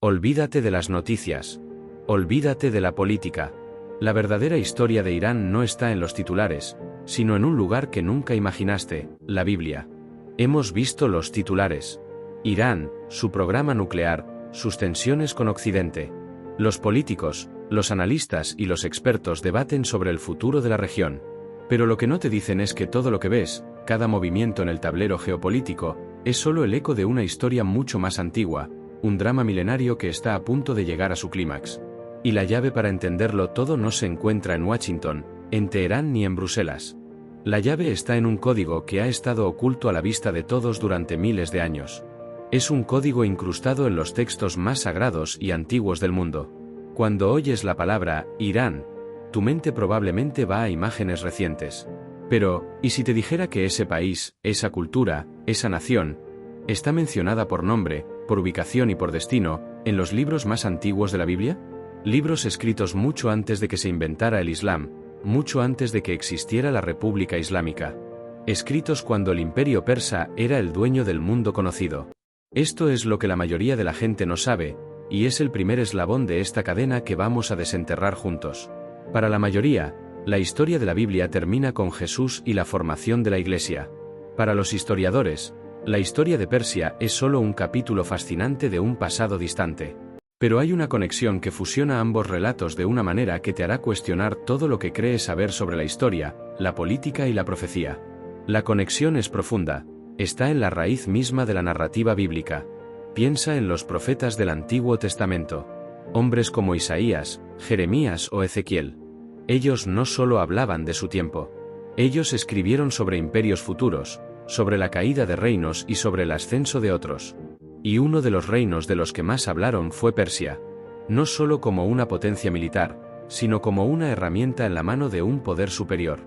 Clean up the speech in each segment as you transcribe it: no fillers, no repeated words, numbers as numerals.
Olvídate de las noticias. Olvídate de la política. La verdadera historia de Irán no está en los titulares, sino en un lugar que nunca imaginaste, la Biblia. Hemos visto los titulares. Irán, su programa nuclear, sus tensiones con Occidente. Los políticos, los analistas y los expertos debaten sobre el futuro de la región. Pero lo que no te dicen es que todo lo que ves, cada movimiento en el tablero geopolítico, es solo el eco de una historia mucho más antigua, un drama milenario que está a punto de llegar a su clímax. Y la llave para entenderlo todo no se encuentra en Washington, en Teherán ni en Bruselas. La llave está en un código que ha estado oculto a la vista de todos durante miles de años. Es un código incrustado en los textos más sagrados y antiguos del mundo. Cuando oyes la palabra Irán, tu mente probablemente va a imágenes recientes. Pero, ¿y si te dijera que ese país, esa cultura, esa nación, está mencionada por nombre, por ubicación y por destino, en los libros más antiguos de la Biblia? Libros escritos mucho antes de que se inventara el Islam, mucho antes de que existiera la República Islámica. Escritos cuando el Imperio Persa era el dueño del mundo conocido. Esto es lo que la mayoría de la gente no sabe, y es el primer eslabón de esta cadena que vamos a desenterrar juntos. Para la mayoría, la historia de la Biblia termina con Jesús y la formación de la Iglesia. Para los historiadores, la historia de Persia es solo un capítulo fascinante de un pasado distante. Pero hay una conexión que fusiona ambos relatos de una manera que te hará cuestionar todo lo que crees saber sobre la historia, la política y la profecía. La conexión es profunda, está en la raíz misma de la narrativa bíblica. Piensa en los profetas del Antiguo Testamento. Hombres como Isaías, Jeremías o Ezequiel. Ellos no solo hablaban de su tiempo. Ellos escribieron sobre imperios futuros, sobre la caída de reinos y sobre el ascenso de otros. Y uno de los reinos de los que más hablaron fue Persia. No solo como una potencia militar, sino como una herramienta en la mano de un poder superior.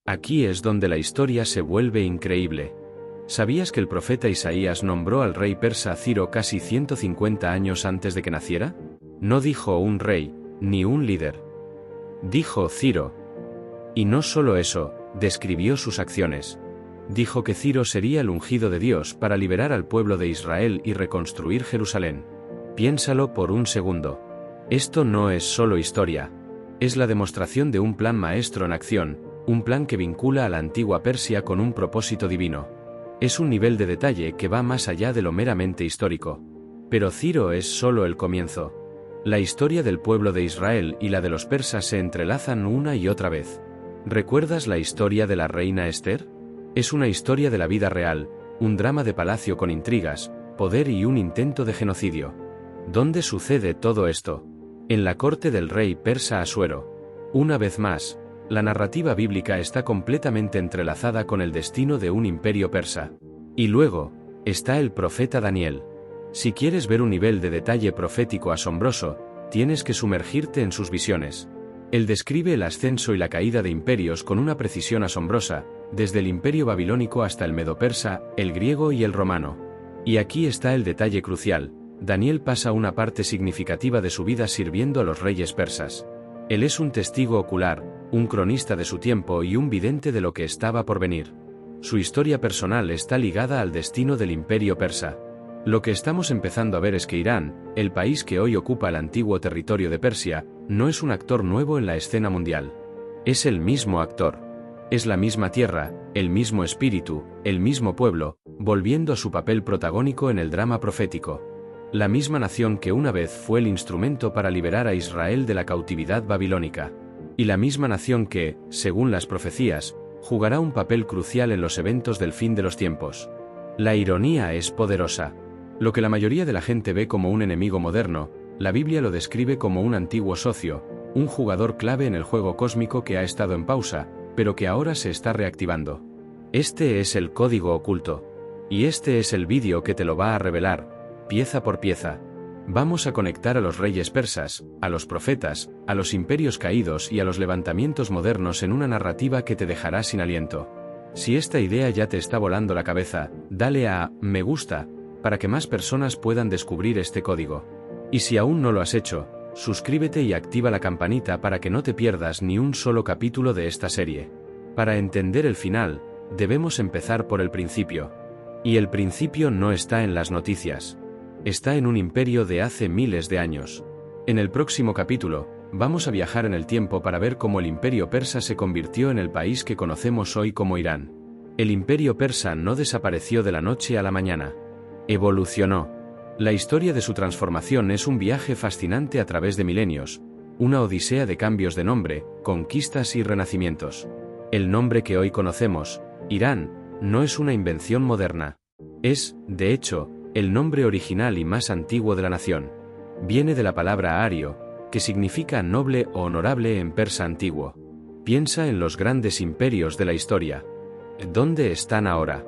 Aquí es donde la historia se vuelve increíble. ¿Sabías que el profeta Isaías nombró al rey persa Ciro casi 150 años antes de que naciera? No dijo un rey, ni un líder. Dijo Ciro. Y no solo eso, describió sus acciones. Dijo que Ciro sería el ungido de Dios para liberar al pueblo de Israel y reconstruir Jerusalén. Piénsalo por un segundo. Esto no es solo historia. Es la demostración de un plan maestro en acción, un plan que vincula a la antigua Persia con un propósito divino. Es un nivel de detalle que va más allá de lo meramente histórico. Pero Ciro es solo el comienzo. La historia del pueblo de Israel y la de los persas se entrelazan una y otra vez. ¿Recuerdas la historia de la reina Esther? Es una historia de la vida real, un drama de palacio con intrigas, poder y un intento de genocidio. ¿Dónde sucede todo esto? En la corte del rey persa Asuero. Una vez más, la narrativa bíblica está completamente entrelazada con el destino de un imperio persa. Y luego, está el profeta Daniel. Si quieres ver un nivel de detalle profético asombroso, tienes que sumergirte en sus visiones. Él describe el ascenso y la caída de imperios con una precisión asombrosa, desde el imperio babilónico hasta el medo-persa, el griego y el romano. Y aquí está el detalle crucial: Daniel pasa una parte significativa de su vida sirviendo a los reyes persas. Él es un testigo ocular, un cronista de su tiempo y un vidente de lo que estaba por venir. Su historia personal está ligada al destino del imperio persa. Lo que estamos empezando a ver es que Irán, el país que hoy ocupa el antiguo territorio de Persia, no es un actor nuevo en la escena mundial. Es el mismo actor. Es la misma tierra, el mismo espíritu, el mismo pueblo, volviendo a su papel protagónico en el drama profético. La misma nación que una vez fue el instrumento para liberar a Israel de la cautividad babilónica. Y la misma nación que, según las profecías, jugará un papel crucial en los eventos del fin de los tiempos. La ironía es poderosa. Lo que la mayoría de la gente ve como un enemigo moderno, la Biblia lo describe como un antiguo socio, un jugador clave en el juego cósmico que ha estado en pausa, pero que ahora se está reactivando. Este es el código oculto. Y este es el vídeo que te lo va a revelar, pieza por pieza. Vamos a conectar a los reyes persas, a los profetas, a los imperios caídos y a los levantamientos modernos en una narrativa que te dejará sin aliento. Si esta idea ya te está volando la cabeza, dale a me gusta, para que más personas puedan descubrir este código. Y si aún no lo has hecho, suscríbete y activa la campanita para que no te pierdas ni un solo capítulo de esta serie. Para entender el final, debemos empezar por el principio. Y el principio no está en las noticias. Está en un imperio de hace miles de años. En el próximo capítulo, vamos a viajar en el tiempo para ver cómo el imperio persa se convirtió en el país que conocemos hoy como Irán. El imperio persa no desapareció de la noche a la mañana. Evolucionó. La historia de su transformación es un viaje fascinante a través de milenios, una odisea de cambios de nombre, conquistas y renacimientos. El nombre que hoy conocemos, Irán, no es una invención moderna. Es, de hecho, el nombre original y más antiguo de la nación. Viene de la palabra ario, que significa noble o honorable en persa antiguo. Piensa en los grandes imperios de la historia. ¿Dónde están ahora?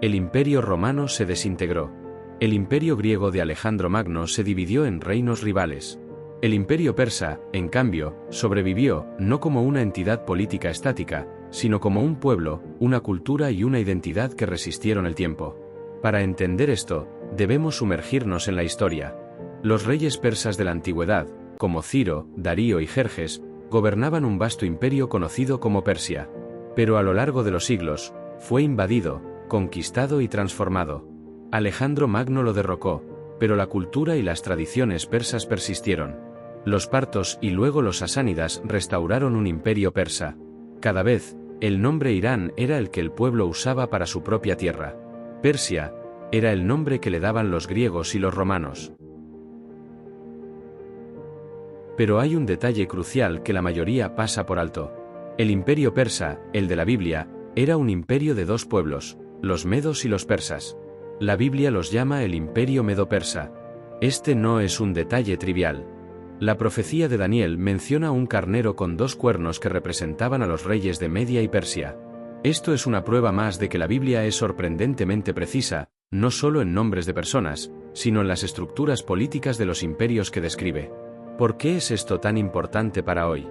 El imperio romano se desintegró. El imperio griego de Alejandro Magno se dividió en reinos rivales. El imperio persa, en cambio, sobrevivió, no como una entidad política estática, sino como un pueblo, una cultura y una identidad que resistieron el tiempo. Para entender esto, debemos sumergirnos en la historia. Los reyes persas de la antigüedad, como Ciro, Darío y Jerjes, gobernaban un vasto imperio conocido como Persia. Pero a lo largo de los siglos, fue invadido, conquistado y transformado. Alejandro Magno lo derrocó, pero la cultura y las tradiciones persas persistieron. Los partos y luego los sasánidas restauraron un imperio persa. Cada vez, el nombre Irán era el que el pueblo usaba para su propia tierra. Persia era el nombre que le daban los griegos y los romanos. Pero hay un detalle crucial que la mayoría pasa por alto. El imperio persa, el de la Biblia, era un imperio de dos pueblos, los medos y los persas. La Biblia los llama el imperio medo-persa. Este no es un detalle trivial. La profecía de Daniel menciona un carnero con dos cuernos que representaban a los reyes de Media y Persia. Esto es una prueba más de que la Biblia es sorprendentemente precisa, no solo en nombres de personas, sino en las estructuras políticas de los imperios que describe. ¿Por qué es esto tan importante para hoy?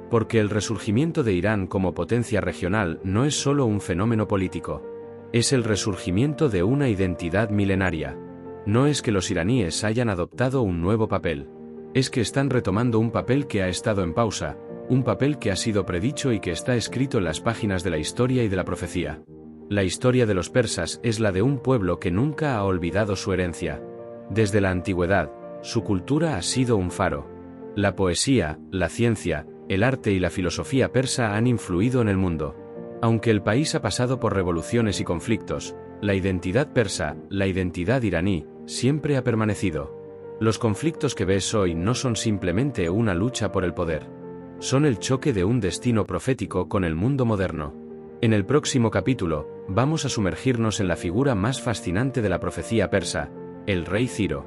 Porque el resurgimiento de Irán como potencia regional no es solo un fenómeno político. Es el resurgimiento de una identidad milenaria. No es que los iraníes hayan adoptado un nuevo papel. Es que están retomando un papel que ha estado en pausa, un papel que ha sido predicho y que está escrito en las páginas de la historia y de la profecía. La historia de los persas es la de un pueblo que nunca ha olvidado su herencia. Desde la antigüedad, su cultura ha sido un faro. La poesía, la ciencia, el arte y la filosofía persa han influido en el mundo. Aunque el país ha pasado por revoluciones y conflictos, la identidad persa, la identidad iraní, siempre ha permanecido. Los conflictos que ves hoy no son simplemente una lucha por el poder. Son el choque de un destino profético con el mundo moderno. En el próximo capítulo, vamos a sumergirnos en la figura más fascinante de la profecía persa, el rey Ciro.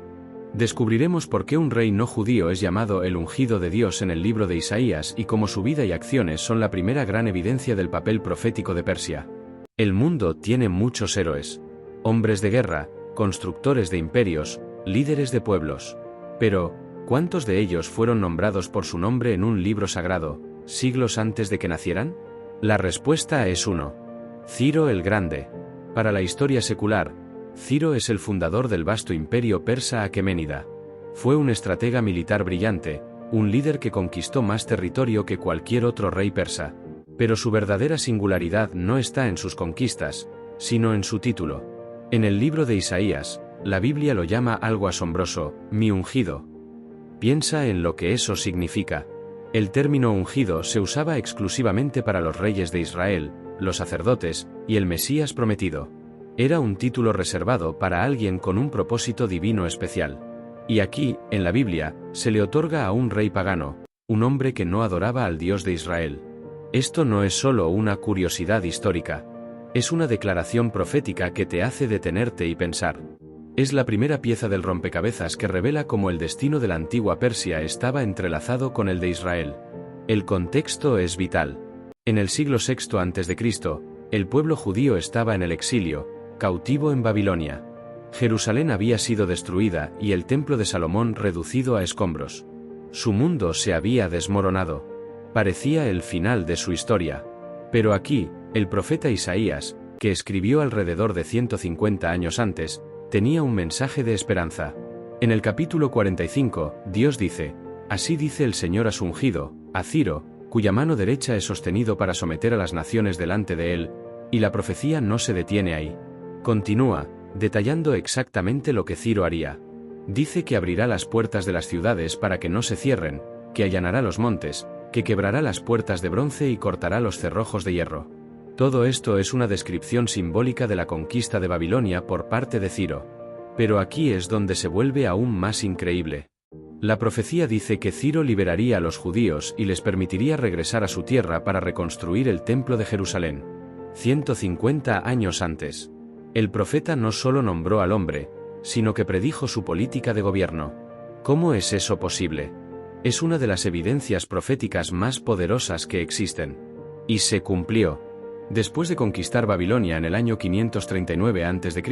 Descubriremos por qué un rey no judío es llamado el ungido de Dios en el libro de Isaías y cómo su vida y acciones son la primera gran evidencia del papel profético de Persia. El mundo tiene muchos héroes. Hombres de guerra, constructores de imperios, líderes de pueblos. Pero, ¿cuántos de ellos fueron nombrados por su nombre en un libro sagrado, siglos antes de que nacieran? La respuesta es uno. Ciro el Grande. Para la historia secular, Ciro es el fundador del vasto imperio persa aqueménida. Fue un estratega militar brillante, un líder que conquistó más territorio que cualquier otro rey persa. Pero su verdadera singularidad no está en sus conquistas, sino en su título. En el libro de Isaías, la Biblia lo llama algo asombroso, mi ungido. Piensa en lo que eso significa. El término ungido se usaba exclusivamente para los reyes de Israel, los sacerdotes, y el Mesías prometido. Era un título reservado para alguien con un propósito divino especial. Y aquí, en la Biblia, se le otorga a un rey pagano, un hombre que no adoraba al Dios de Israel. Esto no es solo una curiosidad histórica. Es una declaración profética que te hace detenerte y pensar. Es la primera pieza del rompecabezas que revela cómo el destino de la antigua Persia estaba entrelazado con el de Israel. El contexto es vital. En el siglo VI a.C., el pueblo judío estaba en el exilio, cautivo en Babilonia. Jerusalén había sido destruida y el templo de Salomón reducido a escombros. Su mundo se había desmoronado. Parecía el final de su historia. Pero aquí, el profeta Isaías, que escribió alrededor de 150 años antes, tenía un mensaje de esperanza. En el capítulo 45, Dios dice: Así dice el Señor a su ungido, a Ciro, cuya mano derecha es sostenido para someter a las naciones delante de él, y la profecía no se detiene ahí. Continúa, detallando exactamente lo que Ciro haría. Dice que abrirá las puertas de las ciudades para que no se cierren, que allanará los montes, que quebrará las puertas de bronce y cortará los cerrojos de hierro. Todo esto es una descripción simbólica de la conquista de Babilonia por parte de Ciro. Pero aquí es donde se vuelve aún más increíble. La profecía dice que Ciro liberaría a los judíos y les permitiría regresar a su tierra para reconstruir el templo de Jerusalén. 150 años antes. El profeta no solo nombró al hombre, sino que predijo su política de gobierno. ¿Cómo es eso posible? Es una de las evidencias proféticas más poderosas que existen. Y se cumplió. Después de conquistar Babilonia en el año 539 a.C.,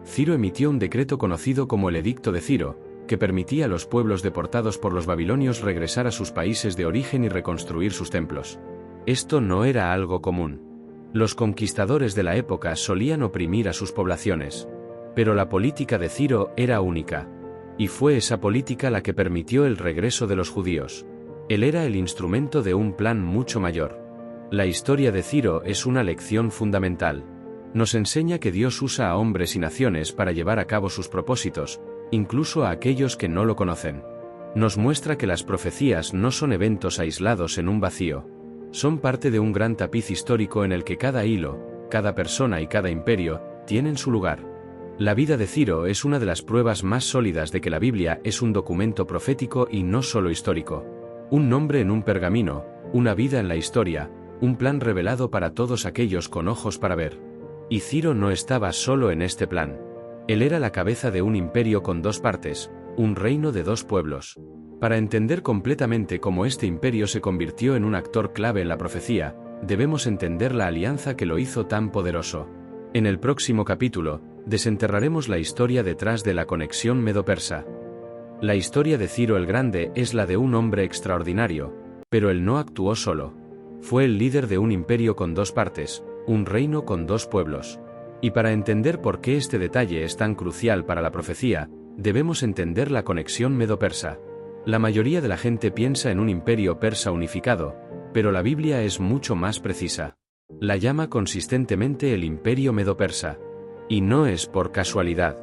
Ciro emitió un decreto conocido como el Edicto de Ciro, que permitía a los pueblos deportados por los babilonios regresar a sus países de origen y reconstruir sus templos. Esto no era algo común. Los conquistadores de la época solían oprimir a sus poblaciones. Pero la política de Ciro era única. Y fue esa política la que permitió el regreso de los judíos. Él era el instrumento de un plan mucho mayor. La historia de Ciro es una lección fundamental. Nos enseña que Dios usa a hombres y naciones para llevar a cabo sus propósitos, incluso a aquellos que no lo conocen. Nos muestra que las profecías no son eventos aislados en un vacío. Son parte de un gran tapiz histórico en el que cada hilo, cada persona y cada imperio tienen su lugar. La vida de Ciro es una de las pruebas más sólidas de que la Biblia es un documento profético y no solo histórico. Un nombre en un pergamino, una vida en la historia, un plan revelado para todos aquellos con ojos para ver. Y Ciro no estaba solo en este plan. Él era la cabeza de un imperio con dos partes, un reino de dos pueblos. Para entender completamente cómo este imperio se convirtió en un actor clave en la profecía, debemos entender la alianza que lo hizo tan poderoso. En el próximo capítulo, desenterraremos la historia detrás de la conexión medo-persa. La historia de Ciro el Grande es la de un hombre extraordinario, pero él no actuó solo. Fue el líder de un imperio con dos partes, un reino con dos pueblos. Y para entender por qué este detalle es tan crucial para la profecía, debemos entender la conexión medo-persa. La mayoría de la gente piensa en un imperio persa unificado, pero la Biblia es mucho más precisa. La llama consistentemente el imperio medo-persa. Y no es por casualidad.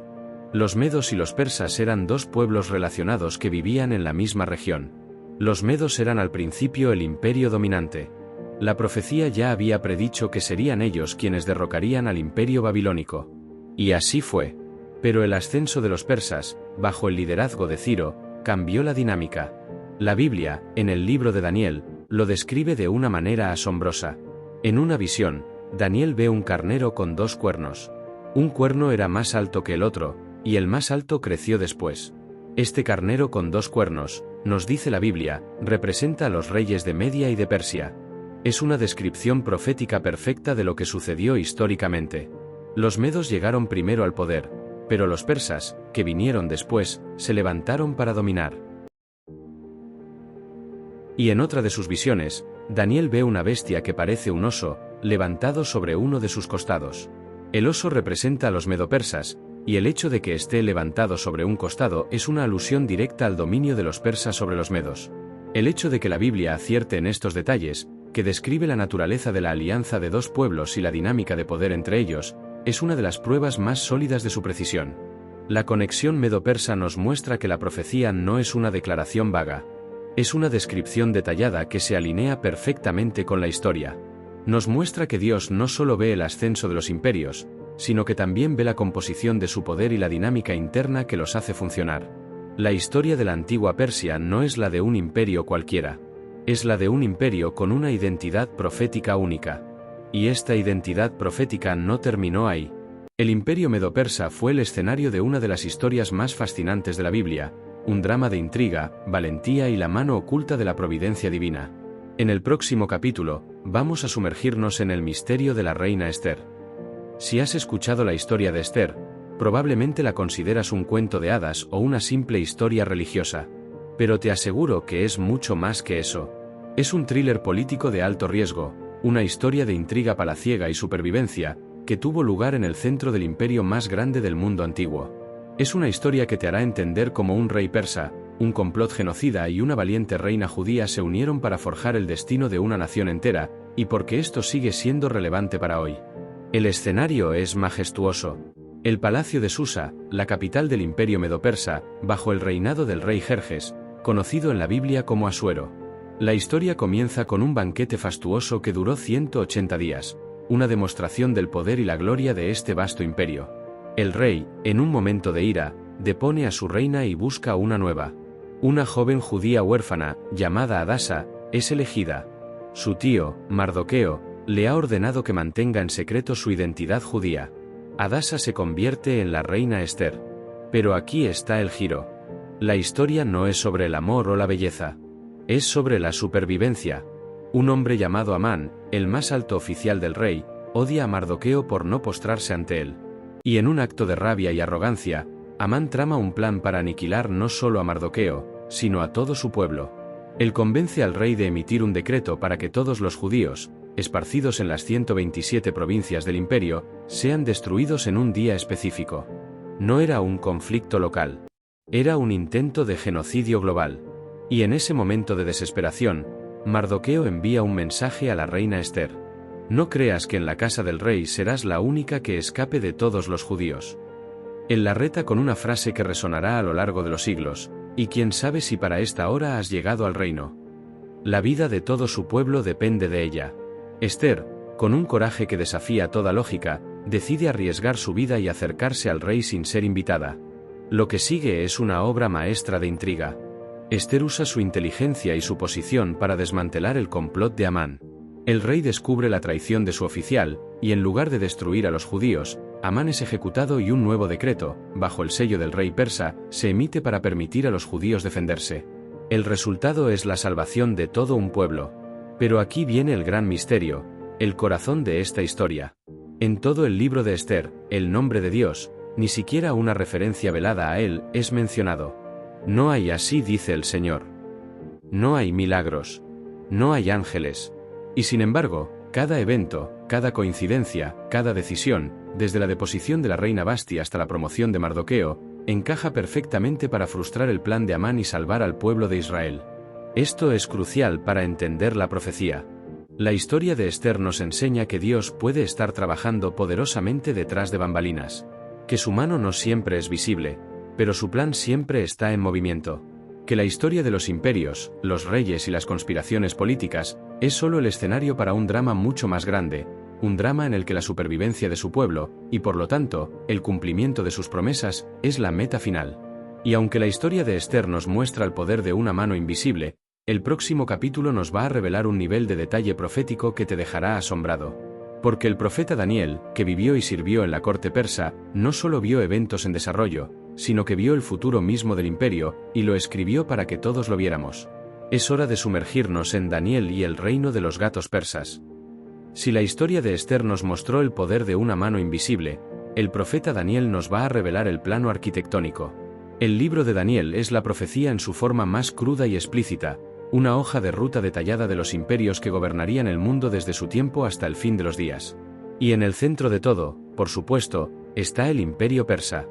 Los medos y los persas eran dos pueblos relacionados que vivían en la misma región. Los medos eran al principio el imperio dominante. La profecía ya había predicho que serían ellos quienes derrocarían al imperio babilónico. Y así fue. Pero el ascenso de los persas, bajo el liderazgo de Ciro, cambió la dinámica. La Biblia, en el libro de Daniel, lo describe de una manera asombrosa. En una visión, Daniel ve un carnero con dos cuernos. Un cuerno era más alto que el otro, y el más alto creció después. Este carnero con dos cuernos, nos dice la Biblia, representa a los reyes de Media y de Persia. Es una descripción profética perfecta de lo que sucedió históricamente. Los medos llegaron primero al poder, pero los persas, que vinieron después, se levantaron para dominar. Y en otra de sus visiones, Daniel ve una bestia que parece un oso, levantado sobre uno de sus costados. El oso representa a los medo-persas, y el hecho de que esté levantado sobre un costado es una alusión directa al dominio de los persas sobre los medos. El hecho de que la Biblia acierte en estos detalles, que describe la naturaleza de la alianza de dos pueblos y la dinámica de poder entre ellos, es una de las pruebas más sólidas de su precisión. La conexión medo-persa nos muestra que la profecía no es una declaración vaga. Es una descripción detallada que se alinea perfectamente con la historia. Nos muestra que Dios no solo ve el ascenso de los imperios, sino que también ve la composición de su poder y la dinámica interna que los hace funcionar. La historia de la antigua Persia no es la de un imperio cualquiera. Es la de un imperio con una identidad profética única. Y esta identidad profética no terminó ahí. El imperio medo-persa fue el escenario de una de las historias más fascinantes de la Biblia, un drama de intriga, valentía y la mano oculta de la providencia divina. En el próximo capítulo, vamos a sumergirnos en el misterio de la reina Esther. Si has escuchado la historia de Esther, probablemente la consideras un cuento de hadas o una simple historia religiosa. Pero te aseguro que es mucho más que eso. Es un thriller político de alto riesgo, una historia de intriga palaciega y supervivencia, que tuvo lugar en el centro del imperio más grande del mundo antiguo. Es una historia que te hará entender cómo un rey persa, un complot genocida y una valiente reina judía se unieron para forjar el destino de una nación entera, y por qué esto sigue siendo relevante para hoy. El escenario es majestuoso. El palacio de Susa, la capital del imperio medo-persa, bajo el reinado del rey Jerjes, conocido en la Biblia como Asuero. La historia comienza con un banquete fastuoso que duró 180 días, una demostración del poder y la gloria de este vasto imperio. El rey, en un momento de ira, depone a su reina y busca una nueva. Una joven judía huérfana, llamada Hadasa, es elegida. Su tío, Mardoqueo, le ha ordenado que mantenga en secreto su identidad judía. Hadasa se convierte en la reina Esther. Pero aquí está el giro. La historia no es sobre el amor o la belleza. Es sobre la supervivencia. Un hombre llamado Amán, el más alto oficial del rey, odia a Mardoqueo por no postrarse ante él. Y en un acto de rabia y arrogancia, Amán trama un plan para aniquilar no solo a Mardoqueo, sino a todo su pueblo. Él convence al rey de emitir un decreto para que todos los judíos, esparcidos en las 127 provincias del imperio, sean destruidos en un día específico. No era un conflicto local. Era un intento de genocidio global. Y en ese momento de desesperación, Mardoqueo envía un mensaje a la reina Esther. No creas que en la casa del rey serás la única que escape de todos los judíos. Él la reta con una frase que resonará a lo largo de los siglos, y quién sabe si para esta hora has llegado al reino. La vida de todo su pueblo depende de ella. Esther, con un coraje que desafía toda lógica, decide arriesgar su vida y acercarse al rey sin ser invitada. Lo que sigue es una obra maestra de intriga. Esther usa su inteligencia y su posición para desmantelar el complot de Amán. El rey descubre la traición de su oficial, y en lugar de destruir a los judíos, Amán es ejecutado y un nuevo decreto, bajo el sello del rey persa, se emite para permitir a los judíos defenderse. El resultado es la salvación de todo un pueblo. Pero aquí viene el gran misterio, el corazón de esta historia. En todo el libro de Esther, el nombre de Dios, ni siquiera una referencia velada a él, es mencionado. No hay así dice el Señor. No hay milagros. No hay ángeles. Y sin embargo, cada evento, cada coincidencia, cada decisión, desde la deposición de la reina Vasti hasta la promoción de Mardoqueo, encaja perfectamente para frustrar el plan de Amán y salvar al pueblo de Israel. Esto es crucial para entender la profecía. La historia de Esther nos enseña que Dios puede estar trabajando poderosamente detrás de bambalinas, que su mano no siempre es visible, pero su plan siempre está en movimiento, que la historia de los imperios, los reyes y las conspiraciones políticas es solo el escenario para un drama mucho más grande, un drama en el que la supervivencia de su pueblo, y por lo tanto, el cumplimiento de sus promesas, es la meta final. Y aunque la historia de Esther nos muestra el poder de una mano invisible, el próximo capítulo nos va a revelar un nivel de detalle profético que te dejará asombrado. Porque el profeta Daniel, que vivió y sirvió en la corte persa, no solo vio eventos en desarrollo, sino que vio el futuro mismo del imperio, y lo escribió para que todos lo viéramos. Es hora de sumergirnos en Daniel y el reino de los gatos persas. Si la historia de Esther nos mostró el poder de una mano invisible, el profeta Daniel nos va a revelar el plano arquitectónico. El libro de Daniel es la profecía en su forma más cruda y explícita, una hoja de ruta detallada de los imperios que gobernarían el mundo desde su tiempo hasta el fin de los días. Y en el centro de todo, por supuesto, está el imperio persa.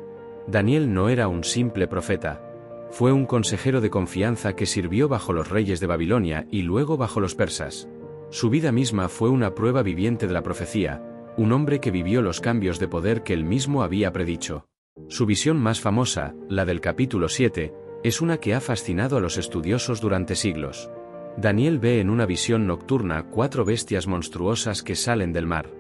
Daniel no era un simple profeta. Fue un consejero de confianza que sirvió bajo los reyes de Babilonia y luego bajo los persas. Su vida misma fue una prueba viviente de la profecía, un hombre que vivió los cambios de poder que él mismo había predicho. Su visión más famosa, la del capítulo 7, es una que ha fascinado a los estudiosos durante siglos. Daniel ve en una visión nocturna 4 bestias monstruosas que salen del mar.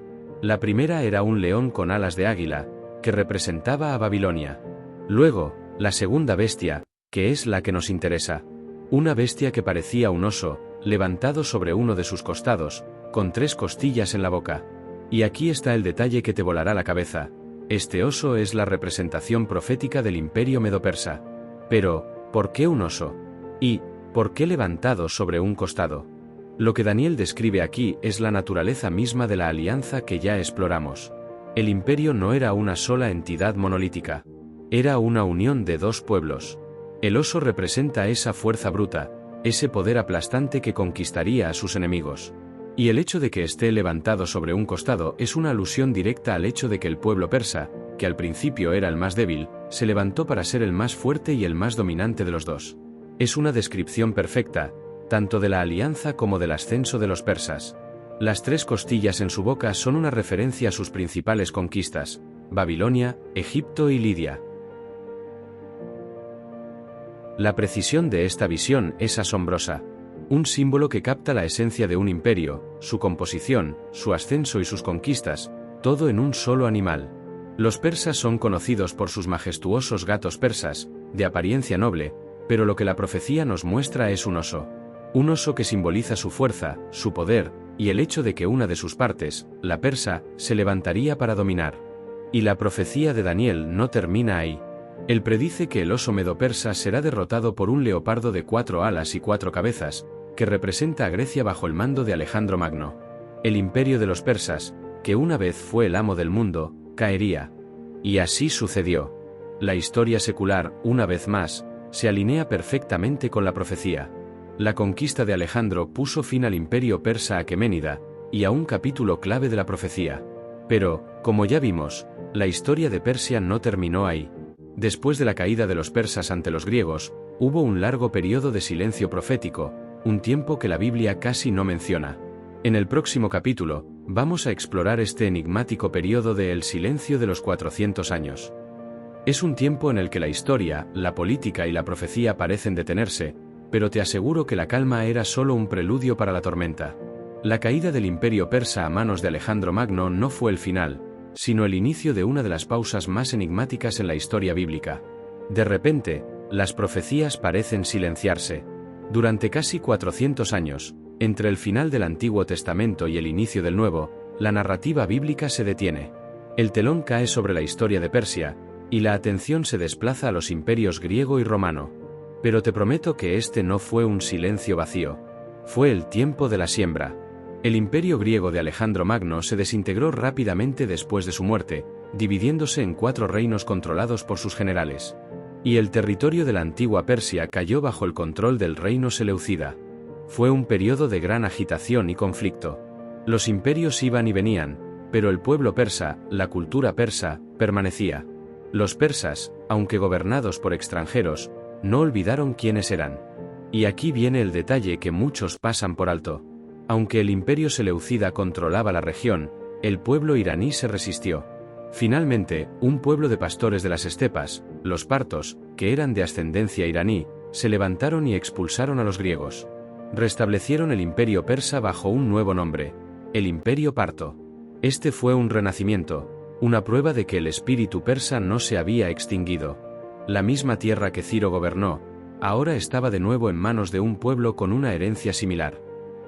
La primera era un león con alas de águila, que representaba a Babilonia. Luego, la segunda bestia, que es la que nos interesa. Una bestia que parecía un oso, levantado sobre uno de sus costados, con 3 costillas en la boca. Y aquí está el detalle que te volará la cabeza. Este oso es la representación profética del imperio medo-persa. Pero, ¿por qué un oso? ¿Y por qué levantado sobre un costado? Lo que Daniel describe aquí es la naturaleza misma de la alianza que ya exploramos. El imperio no era una sola entidad monolítica. Era una unión de 2 pueblos. El oso representa esa fuerza bruta, ese poder aplastante que conquistaría a sus enemigos. Y el hecho de que esté levantado sobre un costado es una alusión directa al hecho de que el pueblo persa, que al principio era el más débil, se levantó para ser el más fuerte y el más dominante de los 2. Es una descripción perfecta, tanto de la alianza como del ascenso de los persas. Las 3 costillas en su boca son una referencia a sus principales conquistas, Babilonia, Egipto y Lidia. La precisión de esta visión es asombrosa. Un símbolo que capta la esencia de un imperio, su composición, su ascenso y sus conquistas, todo en un solo animal. Los persas son conocidos por sus majestuosos gatos persas, de apariencia noble, pero lo que la profecía nos muestra es un oso. Un oso que simboliza su fuerza, su poder, y el hecho de que una de sus partes, la persa, se levantaría para dominar. Y la profecía de Daniel no termina ahí. Él predice que el oso medo-persa será derrotado por un leopardo de 4 alas y 4 cabezas, que representa a Grecia bajo el mando de Alejandro Magno. El imperio de los persas, que una vez fue el amo del mundo, caería. Y así sucedió. La historia secular, una vez más, se alinea perfectamente con la profecía. La conquista de Alejandro puso fin al imperio persa aqueménida, y a un capítulo clave de la profecía. Pero, como ya vimos, la historia de Persia no terminó ahí. Después de la caída de los persas ante los griegos, hubo un largo periodo de silencio profético, un tiempo que la Biblia casi no menciona. En el próximo capítulo, vamos a explorar este enigmático periodo de el silencio de los 400 años. Es un tiempo en el que la historia, la política y la profecía parecen detenerse, pero te aseguro que la calma era solo un preludio para la tormenta. La caída del imperio persa a manos de Alejandro Magno no fue el final, sino el inicio de una de las pausas más enigmáticas en la historia bíblica. De repente, las profecías parecen silenciarse. Durante casi 400 años, entre el final del Antiguo Testamento y el inicio del Nuevo, la narrativa bíblica se detiene. El telón cae sobre la historia de Persia, y la atención se desplaza a los imperios griego y romano. Pero te prometo que este no fue un silencio vacío. Fue el tiempo de la siembra. El imperio griego de Alejandro Magno se desintegró rápidamente después de su muerte, dividiéndose en 4 reinos controlados por sus generales. Y el territorio de la antigua Persia cayó bajo el control del reino seleucida. Fue un periodo de gran agitación y conflicto. Los imperios iban y venían, pero el pueblo persa, la cultura persa, permanecía. Los persas, aunque gobernados por extranjeros, no olvidaron quiénes eran. Y aquí viene el detalle que muchos pasan por alto. Aunque el imperio seleucida controlaba la región, el pueblo iraní se resistió. Finalmente, un pueblo de pastores de las estepas, los partos, que eran de ascendencia iraní, se levantaron y expulsaron a los griegos. Restablecieron el imperio persa bajo un nuevo nombre, el imperio parto. Este fue un renacimiento, una prueba de que el espíritu persa no se había extinguido. La misma tierra que Ciro gobernó, ahora estaba de nuevo en manos de un pueblo con una herencia similar.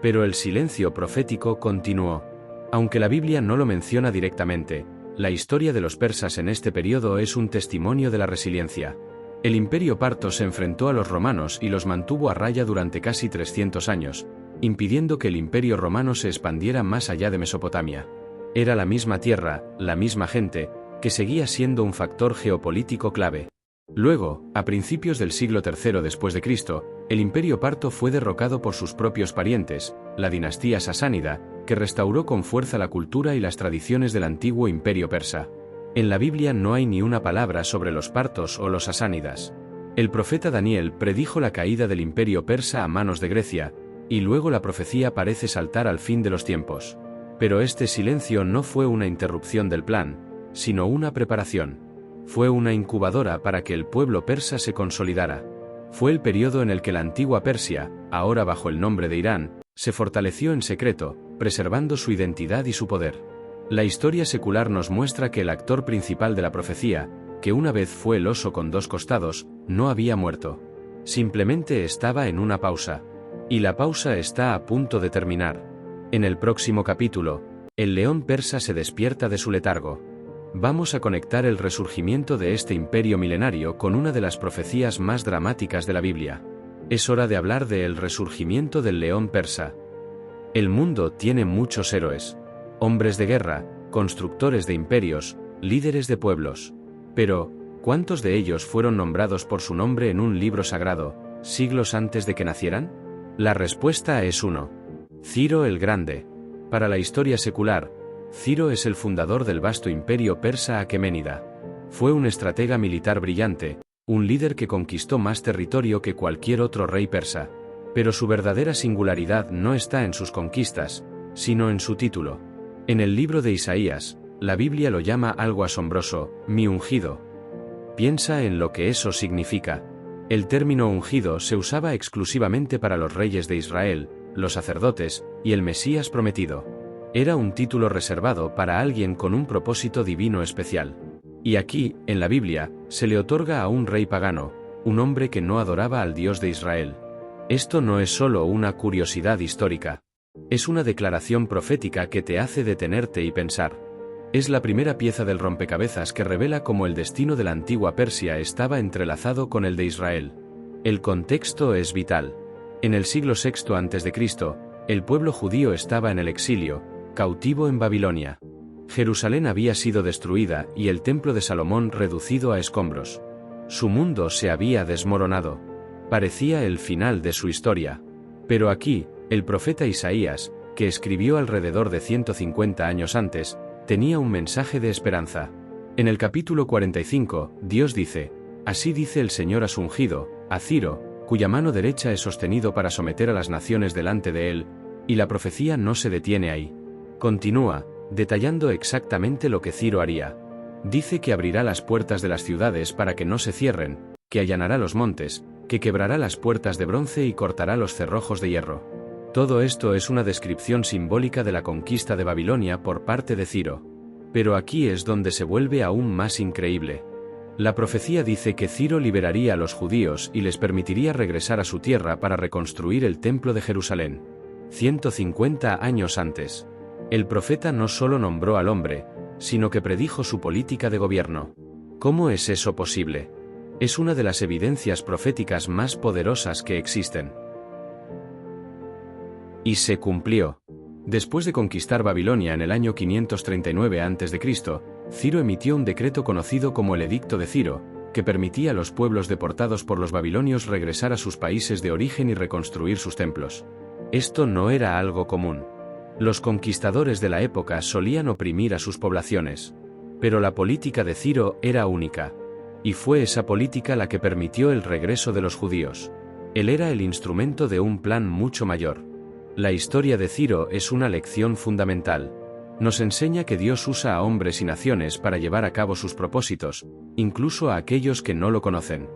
Pero el silencio profético continuó. Aunque la Biblia no lo menciona directamente, la historia de los persas en este periodo es un testimonio de la resiliencia. El imperio parto se enfrentó a los romanos y los mantuvo a raya durante casi 300 años, impidiendo que el imperio romano se expandiera más allá de Mesopotamia. Era la misma tierra, la misma gente, que seguía siendo un factor geopolítico clave. Luego, a principios del siglo III después de Cristo, el imperio parto fue derrocado por sus propios parientes, la dinastía sasánida, que restauró con fuerza la cultura y las tradiciones del antiguo imperio persa. En la Biblia no hay ni una palabra sobre los partos o los sasánidas. El profeta Daniel predijo la caída del imperio persa a manos de Grecia, y luego la profecía parece saltar al fin de los tiempos. Pero este silencio no fue una interrupción del plan, sino una preparación. Fue una incubadora para que el pueblo persa se consolidara. Fue el periodo en el que la antigua Persia, ahora bajo el nombre de Irán, se fortaleció en secreto, preservando su identidad y su poder. La historia secular nos muestra que el actor principal de la profecía, que una vez fue el oso con 2 costados, no había muerto. Simplemente estaba en una pausa. Y la pausa está a punto de terminar. En el próximo capítulo, el león persa se despierta de su letargo. Vamos a conectar el resurgimiento de este imperio milenario con una de las profecías más dramáticas de la Biblia. Es hora de hablar del resurgimiento del león persa. El mundo tiene muchos héroes, hombres de guerra, constructores de imperios, líderes de pueblos. Pero, ¿cuántos de ellos fueron nombrados por su nombre en un libro sagrado, siglos antes de que nacieran? La respuesta es 1. Ciro el Grande. Para la historia secular, Ciro es el fundador del vasto imperio persa aqueménida. Fue un estratega militar brillante, un líder que conquistó más territorio que cualquier otro rey persa. Pero su verdadera singularidad no está en sus conquistas, sino en su título. En el libro de Isaías, La Biblia lo llama algo asombroso, mi ungido. Piensa en lo que eso significa. El término ungido se usaba exclusivamente para los reyes de Israel, los sacerdotes, y el Mesías prometido. Era un título reservado para alguien con un propósito divino especial. Y aquí, en la Biblia, se le otorga a un rey pagano, un hombre que no adoraba al Dios de Israel. Esto no es solo una curiosidad histórica. Es una declaración profética que te hace detenerte y pensar. Es la primera pieza del rompecabezas que revela cómo el destino de la antigua Persia estaba entrelazado con el de Israel. El contexto es vital. En el siglo VI a.C., el pueblo judío estaba en el exilio, cautivo en Babilonia. Jerusalén había sido destruida y el templo de Salomón reducido a escombros. Su mundo se había desmoronado. Parecía el final de su historia. Pero aquí, el profeta Isaías, que escribió alrededor de 150 años antes, tenía un mensaje de esperanza. En el capítulo 45, Dios dice: «Así dice el Señor a su ungido, a Ciro, cuya mano derecha he sostenido para someter a las naciones delante de él», y la profecía no se detiene ahí. Continúa, detallando exactamente lo que Ciro haría. Dice que abrirá las puertas de las ciudades para que no se cierren, que allanará los montes, que quebrará las puertas de bronce y cortará los cerrojos de hierro. Todo esto es una descripción simbólica de la conquista de Babilonia por parte de Ciro. Pero aquí es donde se vuelve aún más increíble. La profecía dice que Ciro liberaría a los judíos y les permitiría regresar a su tierra para reconstruir el templo de Jerusalén. 150 años antes. El profeta no solo nombró al hombre, sino que predijo su política de gobierno. ¿Cómo es eso posible? Es una de las evidencias proféticas más poderosas que existen. Y se cumplió. Después de conquistar Babilonia en el año 539 a.C., Ciro emitió un decreto conocido como el Edicto de Ciro, que permitía a los pueblos deportados por los babilonios regresar a sus países de origen y reconstruir sus templos. Esto no era algo común. Los conquistadores de la época solían oprimir a sus poblaciones. Pero la política de Ciro era única. Y fue esa política la que permitió el regreso de los judíos. Él era el instrumento de un plan mucho mayor. La historia de Ciro es una lección fundamental. Nos enseña que Dios usa a hombres y naciones para llevar a cabo sus propósitos, incluso a aquellos que no lo conocen.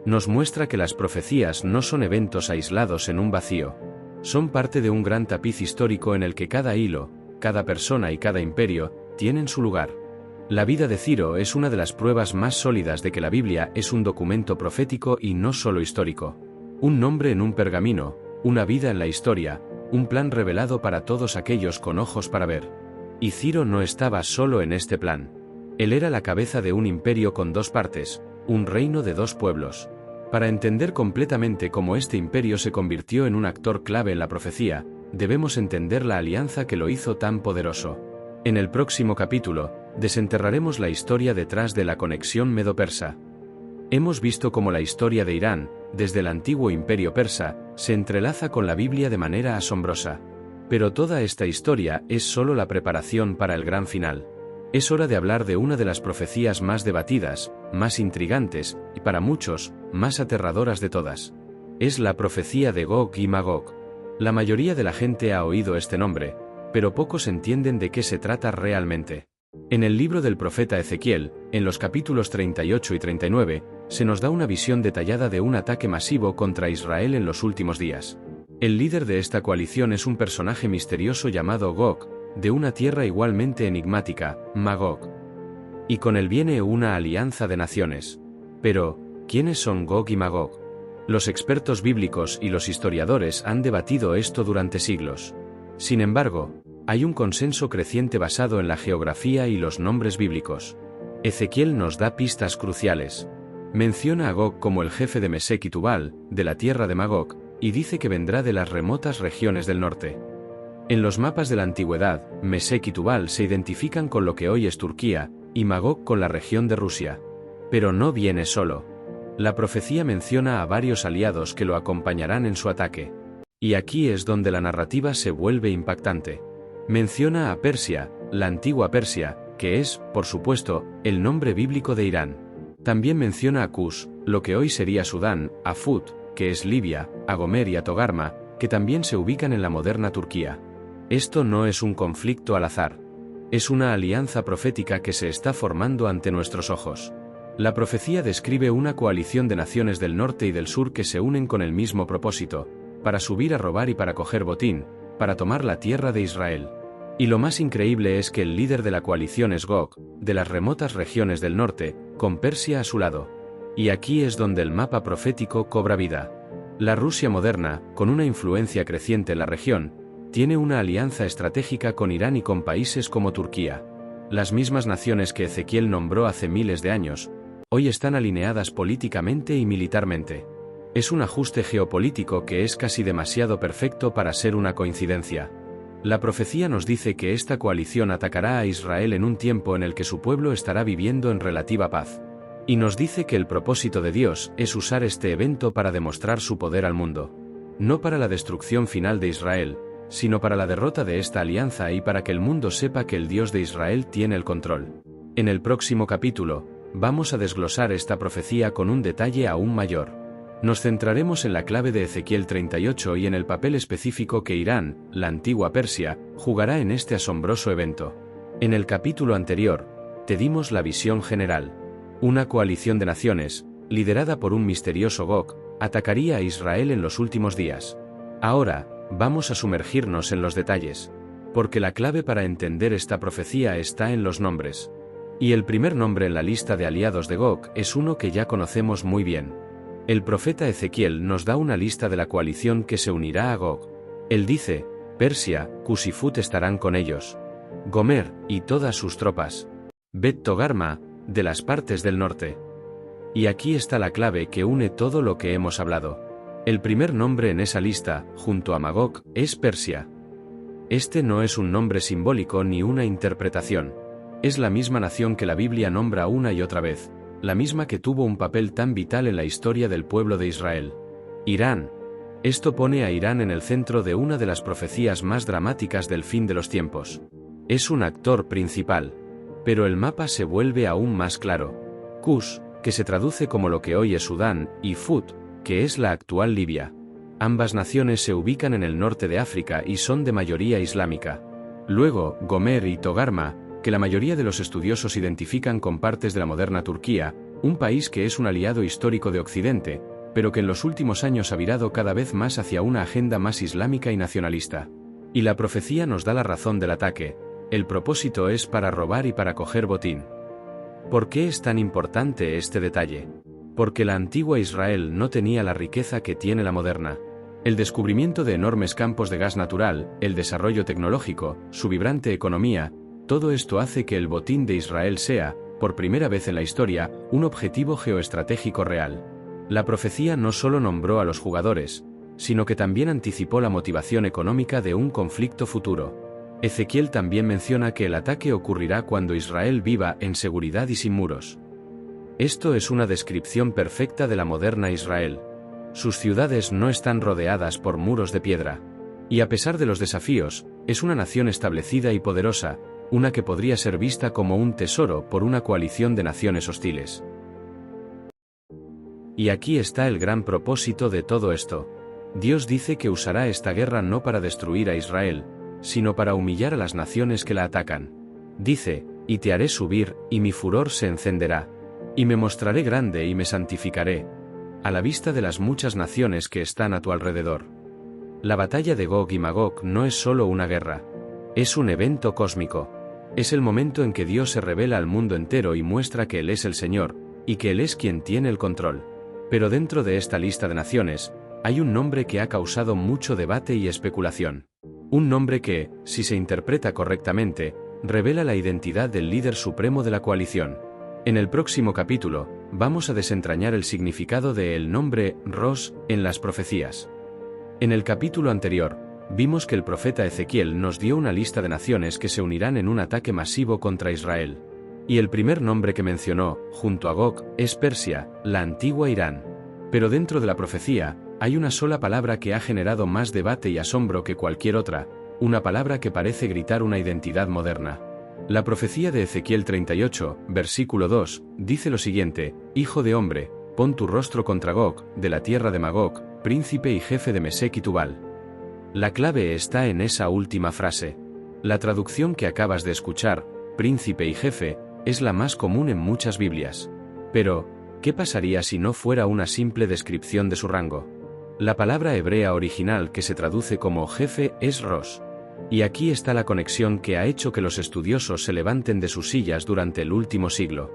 Nos muestra que las profecías no son eventos aislados en un vacío. Son parte de un gran tapiz histórico en el que cada hilo, cada persona y cada imperio tienen su lugar. La vida de Ciro es una de las pruebas más sólidas de que la Biblia es un documento profético y no solo histórico. Un nombre en un pergamino, una vida en la historia, un plan revelado para todos aquellos con ojos para ver. Y Ciro no estaba solo en este plan. Él era la cabeza de un imperio con dos partes, un reino de dos pueblos. Para entender completamente cómo este imperio se convirtió en un actor clave en la profecía, debemos entender la alianza que lo hizo tan poderoso. En el próximo capítulo, desenterraremos la historia detrás de la conexión medo-persa. Hemos visto cómo la historia de Irán, desde el antiguo imperio persa, se entrelaza con la Biblia de manera asombrosa. Pero toda esta historia es solo la preparación para el gran final. Es hora de hablar de una de las profecías más debatidas, más intrigantes, y para muchos, más aterradoras de todas. Es la profecía de Gog y Magog. La mayoría de la gente ha oído este nombre, pero pocos entienden de qué se trata realmente. En el libro del profeta Ezequiel, en los capítulos 38 y 39, se nos da una visión detallada de un ataque masivo contra Israel en los últimos días. El líder de esta coalición es un personaje misterioso llamado Gog, de una tierra igualmente enigmática, Magog. Y con él viene una alianza de naciones. Pero, ¿quiénes son Gog y Magog? Los expertos bíblicos y los historiadores han debatido esto durante siglos. Sin embargo, hay un consenso creciente basado en la geografía y los nombres bíblicos. Ezequiel nos da pistas cruciales. Menciona a Gog como el jefe de Mesec y Tubal, de la tierra de Magog, y dice que vendrá de las remotas regiones del norte. En los mapas de la antigüedad, Mesec y Tubal se identifican con lo que hoy es Turquía, y Magog con la región de Rusia. Pero no viene solo. La profecía menciona a varios aliados que lo acompañarán en su ataque. Y aquí es donde la narrativa se vuelve impactante. Menciona a Persia, la antigua Persia, que es, por supuesto, el nombre bíblico de Irán. También menciona a Cus, lo que hoy sería Sudán, a Fut, que es Libia, a Gomer y a Togarma, que también se ubican en la moderna Turquía. Esto no es un conflicto al azar. Es una alianza profética que se está formando ante nuestros ojos. La profecía describe una coalición de naciones del norte y del sur que se unen con el mismo propósito, para subir a robar y para coger botín, para tomar la tierra de Israel. Y lo más increíble es que el líder de la coalición es Gog, de las remotas regiones del norte, con Persia a su lado. Y aquí es donde el mapa profético cobra vida. La Rusia moderna, con una influencia creciente en la región, tiene una alianza estratégica con Irán y con países como Turquía. Las mismas naciones que Ezequiel nombró hace miles de años, hoy están alineadas políticamente y militarmente. Es un ajuste geopolítico que es casi demasiado perfecto para ser una coincidencia. La profecía nos dice que esta coalición atacará a Israel en un tiempo en el que su pueblo estará viviendo en relativa paz. Y nos dice que el propósito de Dios es usar este evento para demostrar su poder al mundo. No para la destrucción final de Israel, sino para la derrota de esta alianza y para que el mundo sepa que el Dios de Israel tiene el control. En el próximo capítulo, vamos a desglosar esta profecía con un detalle aún mayor. Nos centraremos en la clave de Ezequiel 38 y en el papel específico que Irán, la antigua Persia, jugará en este asombroso evento. En el capítulo anterior, te dimos la visión general. Una coalición de naciones, liderada por un misterioso Gog, atacaría a Israel en los últimos días. Ahora, vamos a sumergirnos en los detalles, porque la clave para entender esta profecía está en los nombres. Y el primer nombre en la lista de aliados de Gog es uno que ya conocemos muy bien. El profeta Ezequiel nos da una lista de la coalición que se unirá a Gog. Él dice, Persia, Cus y Fut estarán con ellos. Gomer, y todas sus tropas. Bet Togarma, de las partes del norte. Y aquí está la clave que une todo lo que hemos hablado. El primer nombre en esa lista, junto a Magog, es Persia. Este no es un nombre simbólico ni una interpretación. Es la misma nación que la Biblia nombra una y otra vez, la misma que tuvo un papel tan vital en la historia del pueblo de Israel. Irán. Esto pone a Irán en el centro de una de las profecías más dramáticas del fin de los tiempos. Es un actor principal. Pero el mapa se vuelve aún más claro. Cus, que se traduce como lo que hoy es Sudán, y Fut, que es la actual Libia. Ambas naciones se ubican en el norte de África y son de mayoría islámica. Luego, Gomer y Togarma, que la mayoría de los estudiosos identifican con partes de la moderna Turquía, un país que es un aliado histórico de Occidente, pero que en los últimos años ha virado cada vez más hacia una agenda más islámica y nacionalista. Y la profecía nos da la razón del ataque. El propósito es para robar y para coger botín. ¿Por qué es tan importante este detalle? Porque la antigua Israel no tenía la riqueza que tiene la moderna. El descubrimiento de enormes campos de gas natural, el desarrollo tecnológico, su vibrante economía, todo esto hace que el botín de Israel sea, por primera vez en la historia, un objetivo geoestratégico real. La profecía no solo nombró a los jugadores, sino que también anticipó la motivación económica de un conflicto futuro. Ezequiel también menciona que el ataque ocurrirá cuando Israel viva en seguridad y sin muros. Esto es una descripción perfecta de la moderna Israel. Sus ciudades no están rodeadas por muros de piedra. Y a pesar de los desafíos, es una nación establecida y poderosa, una que podría ser vista como un tesoro por una coalición de naciones hostiles. Y aquí está el gran propósito de todo esto. Dios dice que usará esta guerra no para destruir a Israel, sino para humillar a las naciones que la atacan. Dice, y te haré subir, y mi furor se encenderá. Y me mostraré grande y me santificaré, a la vista de las muchas naciones que están a tu alrededor. La batalla de Gog y Magog no es solo una guerra. Es un evento cósmico. Es el momento en que Dios se revela al mundo entero y muestra que Él es el Señor, y que Él es quien tiene el control. Pero dentro de esta lista de naciones, hay un nombre que ha causado mucho debate y especulación. Un nombre que, si se interpreta correctamente, revela la identidad del líder supremo de la coalición. En el próximo capítulo, vamos a desentrañar el significado del nombre Ros en las profecías. En el capítulo anterior, vimos que el profeta Ezequiel nos dio una lista de naciones que se unirán en un ataque masivo contra Israel. Y el primer nombre que mencionó, junto a Gog, es Persia, la antigua Irán. Pero dentro de la profecía, hay una sola palabra que ha generado más debate y asombro que cualquier otra, una palabra que parece gritar una identidad moderna. La profecía de Ezequiel 38, versículo 2, dice lo siguiente: Hijo de hombre, pon tu rostro contra Gog, de la tierra de Magog, príncipe y jefe de Mesec y Tubal. La clave está en esa última frase. La traducción que acabas de escuchar, príncipe y jefe, es la más común en muchas Biblias. Pero, ¿qué pasaría si no fuera una simple descripción de su rango? La palabra hebrea original que se traduce como jefe es Rosh. Y aquí está la conexión que ha hecho que los estudiosos se levanten de sus sillas durante el último siglo.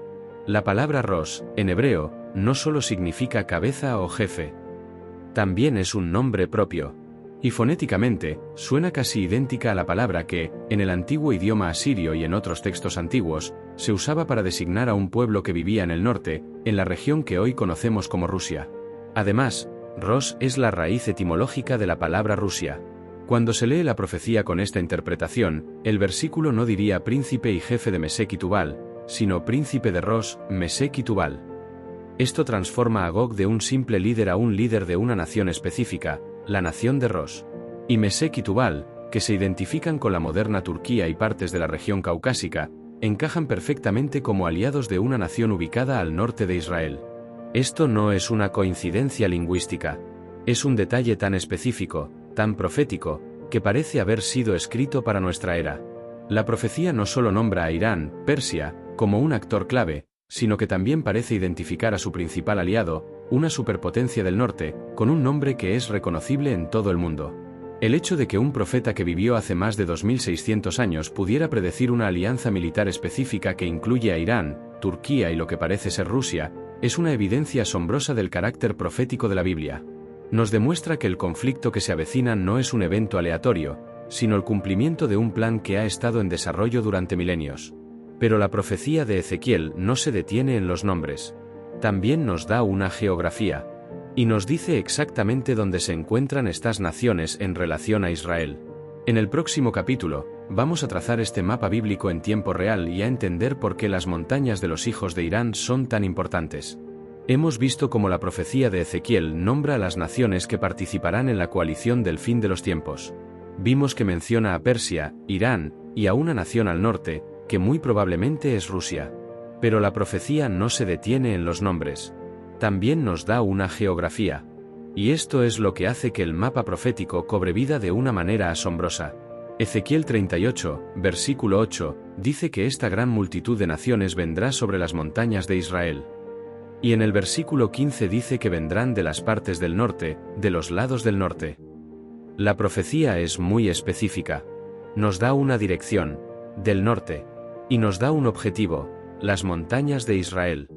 La palabra Rosh, en hebreo, no solo significa cabeza o jefe. También es un nombre propio. Y fonéticamente, suena casi idéntica a la palabra que, en el antiguo idioma asirio y en otros textos antiguos, se usaba para designar a un pueblo que vivía en el norte, en la región que hoy conocemos como Rusia. Además, Rosh es la raíz etimológica de la palabra Rusia. Cuando se lee la profecía con esta interpretación, el versículo no diría príncipe y jefe de Mesec y Tubal, sino príncipe de Rosh, Mesec y Tubal. Esto transforma a Gog de un simple líder a un líder de una nación específica, la nación de Rosh. Y Mesec y Tubal, que se identifican con la moderna Turquía y partes de la región caucásica, encajan perfectamente como aliados de una nación ubicada al norte de Israel. Esto no es una coincidencia lingüística. Es un detalle tan específico, tan profético, que parece haber sido escrito para nuestra era. La profecía no solo nombra a Irán, Persia, como un actor clave, sino que también parece identificar a su principal aliado, una superpotencia del norte, con un nombre que es reconocible en todo el mundo. El hecho de que un profeta que vivió hace más de 2600 años pudiera predecir una alianza militar específica que incluye a Irán, Turquía y lo que parece ser Rusia, es una evidencia asombrosa del carácter profético de la Biblia. Nos demuestra que el conflicto que se avecina no es un evento aleatorio, sino el cumplimiento de un plan que ha estado en desarrollo durante milenios. Pero la profecía de Ezequiel no se detiene en los nombres. También nos da una geografía. Y nos dice exactamente dónde se encuentran estas naciones en relación a Israel. En el próximo capítulo, vamos a trazar este mapa bíblico en tiempo real y a entender por qué las montañas de los hijos de Irán son tan importantes. Hemos visto cómo la profecía de Ezequiel nombra a las naciones que participarán en la coalición del fin de los tiempos. Vimos que menciona a Persia, Irán, y a una nación al norte, que muy probablemente es Rusia. Pero la profecía no se detiene en los nombres. También nos da una geografía. Y esto es lo que hace que el mapa profético cobre vida de una manera asombrosa. Ezequiel 38, versículo 8, dice que esta gran multitud de naciones vendrá sobre las montañas de Israel. Y en el versículo 15 dice que vendrán de las partes del norte, de los lados del norte. La profecía es muy específica. Nos da una dirección, del norte, y nos da un objetivo, las montañas de Israel.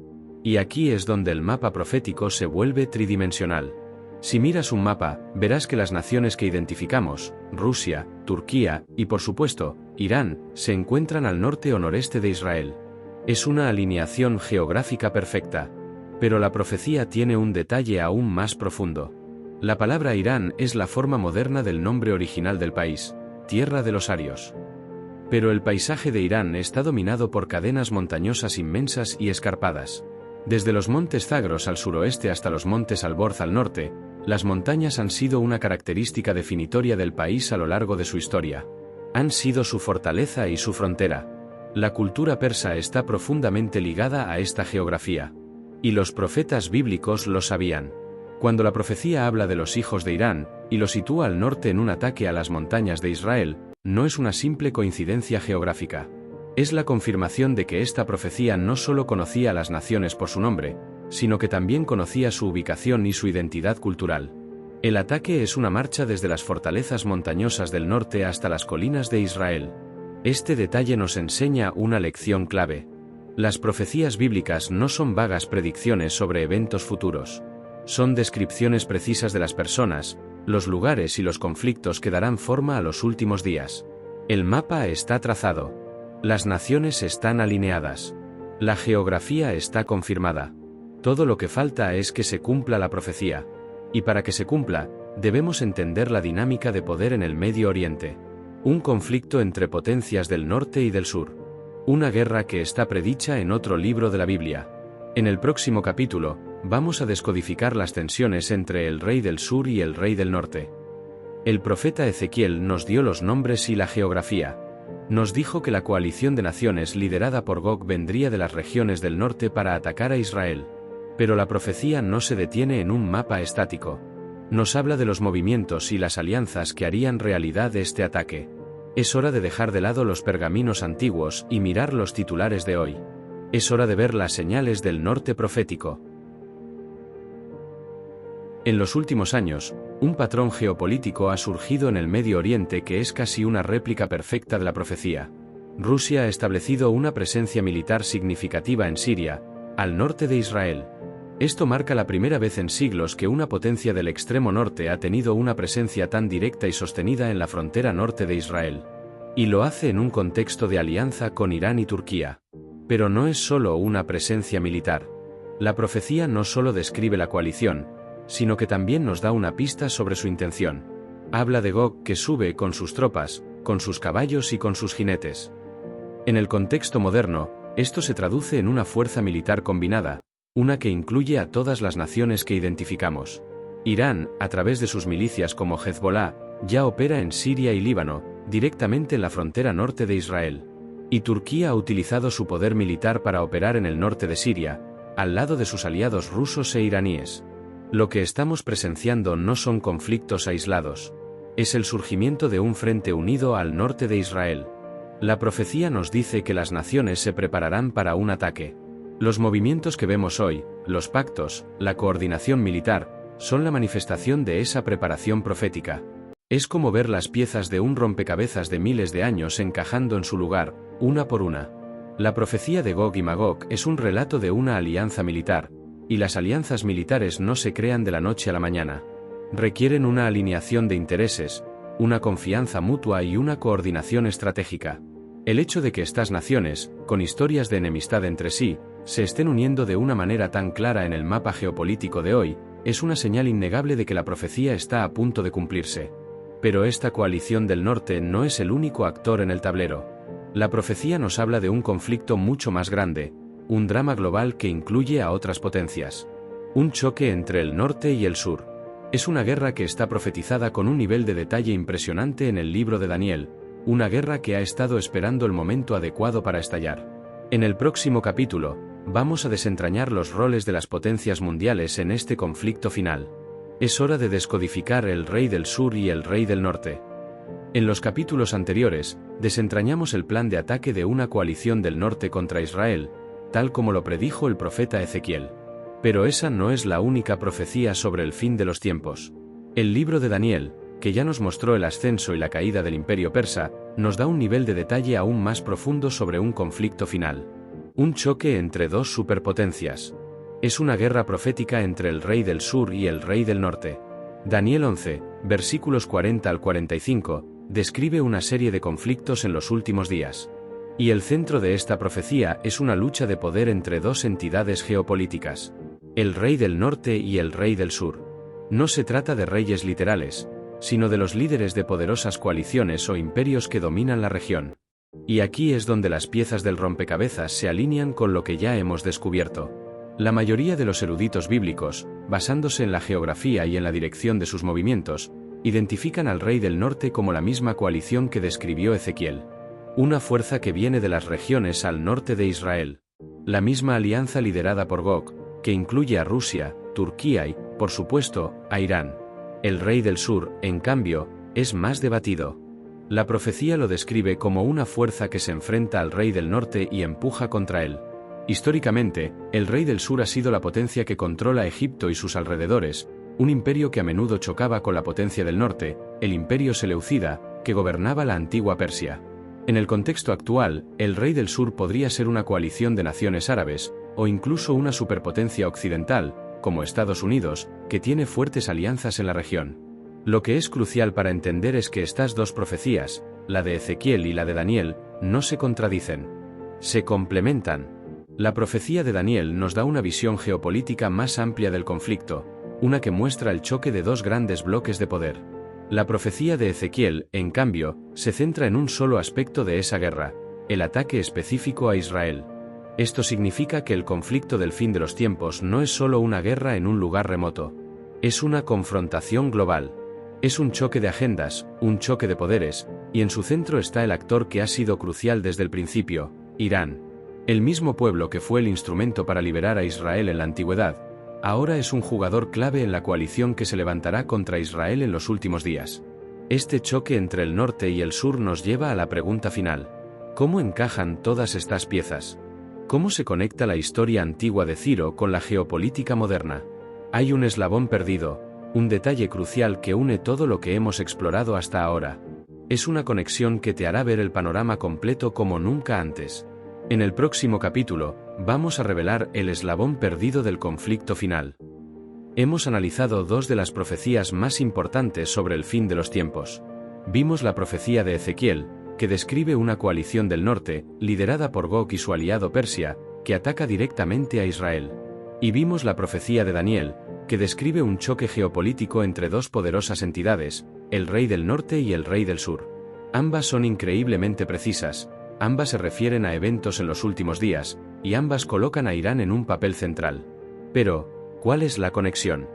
Y aquí es donde el mapa profético se vuelve tridimensional. Si miras un mapa, verás que las naciones que identificamos, Rusia, Turquía y por supuesto, Irán, se encuentran al norte o noreste de Israel. Es una alineación geográfica perfecta. Pero la profecía tiene un detalle aún más profundo. La palabra Irán es la forma moderna del nombre original del país, tierra de los arios. Pero el paisaje de Irán está dominado por cadenas montañosas inmensas y escarpadas. Desde los montes Zagros al suroeste hasta los montes Alborz al norte, las montañas han sido una característica definitoria del país a lo largo de su historia. Han sido su fortaleza y su frontera. La cultura persa está profundamente ligada a esta geografía. Y los profetas bíblicos lo sabían. Cuando la profecía habla de los hijos de Irán, y lo sitúa al norte en un ataque a las montañas de Israel, no es una simple coincidencia geográfica. Es la confirmación de que esta profecía no solo conocía a las naciones por su nombre, sino que también conocía su ubicación y su identidad cultural. El ataque es una marcha desde las fortalezas montañosas del norte hasta las colinas de Israel. Este detalle nos enseña una lección clave. Las profecías bíblicas no son vagas predicciones sobre eventos futuros. Son descripciones precisas de las personas, los lugares y los conflictos que darán forma a los últimos días. El mapa está trazado. Las naciones están alineadas. La geografía está confirmada. Todo lo que falta es que se cumpla la profecía. Y para que se cumpla, debemos entender la dinámica de poder en el Medio Oriente. Un conflicto entre potencias del norte y del sur. Una guerra que está predicha en otro libro de la Biblia. En el próximo capítulo, vamos a descodificar las tensiones entre el rey del sur y el rey del norte. El profeta Ezequiel nos dio los nombres y la geografía. Nos dijo que la coalición de naciones liderada por Gog vendría de las regiones del norte para atacar a Israel. Pero la profecía no se detiene en un mapa estático. Nos habla de los movimientos y las alianzas que harían realidad este ataque. Es hora de dejar de lado los pergaminos antiguos y mirar los titulares de hoy. Es hora de ver las señales del norte profético. En los últimos años, un patrón geopolítico ha surgido en el Medio Oriente que es casi una réplica perfecta de la profecía. Rusia ha establecido una presencia militar significativa en Siria, al norte de Israel. Esto marca la primera vez en siglos que una potencia del extremo norte ha tenido una presencia tan directa y sostenida en la frontera norte de Israel. Y lo hace en un contexto de alianza con Irán y Turquía. Pero no es solo una presencia militar. La profecía no solo describe la coalición, sino que también nos da una pista sobre su intención. Habla de Gog que sube con sus tropas, con sus caballos y con sus jinetes. En el contexto moderno, esto se traduce en una fuerza militar combinada, una que incluye a todas las naciones que identificamos. Irán, a través de sus milicias como Hezbollah, ya opera en Siria y Líbano, directamente en la frontera norte de Israel. Y Turquía ha utilizado su poder militar para operar en el norte de Siria, al lado de sus aliados rusos e iraníes. Lo que estamos presenciando no son conflictos aislados. Es el surgimiento de un frente unido al norte de Israel. La profecía nos dice que las naciones se prepararán para un ataque. Los movimientos que vemos hoy, los pactos, la coordinación militar, son la manifestación de esa preparación profética. Es como ver las piezas de un rompecabezas de miles de años encajando en su lugar, una por una. La profecía de Gog y Magog es un relato de una alianza militar, y las alianzas militares no se crean de la noche a la mañana. Requieren una alineación de intereses, una confianza mutua y una coordinación estratégica. El hecho de que estas naciones, con historias de enemistad entre sí, se estén uniendo de una manera tan clara en el mapa geopolítico de hoy, es una señal innegable de que la profecía está a punto de cumplirse. Pero esta coalición del norte no es el único actor en el tablero. La profecía nos habla de un conflicto mucho más grande, un drama global que incluye a otras potencias. Un choque entre el norte y el sur. Es una guerra que está profetizada con un nivel de detalle impresionante en el libro de Daniel, una guerra que ha estado esperando el momento adecuado para estallar. En el próximo capítulo, vamos a desentrañar los roles de las potencias mundiales en este conflicto final. Es hora de descodificar el rey del sur y el rey del norte. En los capítulos anteriores, desentrañamos el plan de ataque de una coalición del norte contra Israel, tal como lo predijo el profeta Ezequiel. Pero esa no es la única profecía sobre el fin de los tiempos. El libro de Daniel, que ya nos mostró el ascenso y la caída del imperio persa, nos da un nivel de detalle aún más profundo sobre un conflicto final. Un choque entre dos superpotencias. Es una guerra profética entre el rey del sur y el rey del norte. Daniel 11, versículos 40 al 45, describe una serie de conflictos en los últimos días. Y el centro de esta profecía es una lucha de poder entre dos entidades geopolíticas. El rey del norte y el rey del sur. No se trata de reyes literales, sino de los líderes de poderosas coaliciones o imperios que dominan la región. Y aquí es donde las piezas del rompecabezas se alinean con lo que ya hemos descubierto. La mayoría de los eruditos bíblicos, basándose en la geografía y en la dirección de sus movimientos, identifican al rey del norte como la misma coalición que describió Ezequiel. Una fuerza que viene de las regiones al norte de Israel. La misma alianza liderada por Gog, que incluye a Rusia, Turquía y, por supuesto, a Irán. El rey del sur, en cambio, es más debatido. La profecía lo describe como una fuerza que se enfrenta al rey del norte y empuja contra él. Históricamente, el rey del sur ha sido la potencia que controla Egipto y sus alrededores, un imperio que a menudo chocaba con la potencia del norte, el imperio seleucida, que gobernaba la antigua Persia. En el contexto actual, el rey del sur podría ser una coalición de naciones árabes, o incluso una superpotencia occidental, como Estados Unidos, que tiene fuertes alianzas en la región. Lo que es crucial para entender es que estas dos profecías, la de Ezequiel y la de Daniel, no se contradicen. Se complementan. La profecía de Daniel nos da una visión geopolítica más amplia del conflicto, una que muestra el choque de dos grandes bloques de poder. La profecía de Ezequiel, en cambio, se centra en un solo aspecto de esa guerra, el ataque específico a Israel. Esto significa que el conflicto del fin de los tiempos no es solo una guerra en un lugar remoto. Es una confrontación global. Es un choque de agendas, un choque de poderes, y en su centro está el actor que ha sido crucial desde el principio, Irán. El mismo pueblo que fue el instrumento para liberar a Israel en la antigüedad, ahora es un jugador clave en la coalición que se levantará contra Israel en los últimos días. Este choque entre el norte y el sur nos lleva a la pregunta final. ¿Cómo encajan todas estas piezas? ¿Cómo se conecta la historia antigua de Ciro con la geopolítica moderna? Hay un eslabón perdido, un detalle crucial que une todo lo que hemos explorado hasta ahora. Es una conexión que te hará ver el panorama completo como nunca antes. En el próximo capítulo, vamos a revelar el eslabón perdido del conflicto final. Hemos analizado dos de las profecías más importantes sobre el fin de los tiempos. Vimos la profecía de Ezequiel, que describe una coalición del norte, liderada por Gog y su aliado Persia, que ataca directamente a Israel. Y vimos la profecía de Daniel, que describe un choque geopolítico entre dos poderosas entidades, el rey del norte y el rey del sur. Ambas son increíblemente precisas, ambas se refieren a eventos en los últimos días, y ambas colocan a Irán en un papel central. Pero, ¿cuál es la conexión?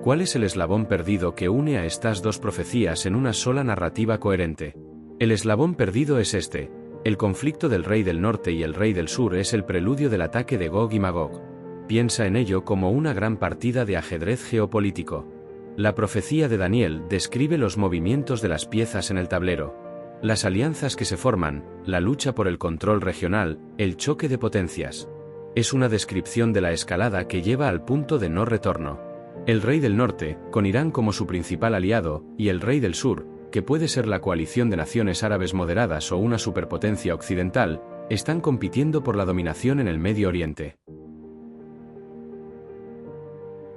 ¿Cuál es el eslabón perdido que une a estas dos profecías en una sola narrativa coherente? El eslabón perdido es este: el conflicto del rey del norte y el rey del sur es el preludio del ataque de Gog y Magog. Piensa en ello como una gran partida de ajedrez geopolítico. La profecía de Daniel describe los movimientos de las piezas en el tablero, las alianzas que se forman, la lucha por el control regional, el choque de potencias. Es una descripción de la escalada que lleva al punto de no retorno. El rey del norte, con Irán como su principal aliado, y el rey del sur, que puede ser la coalición de naciones árabes moderadas o una superpotencia occidental, están compitiendo por la dominación en el Medio Oriente.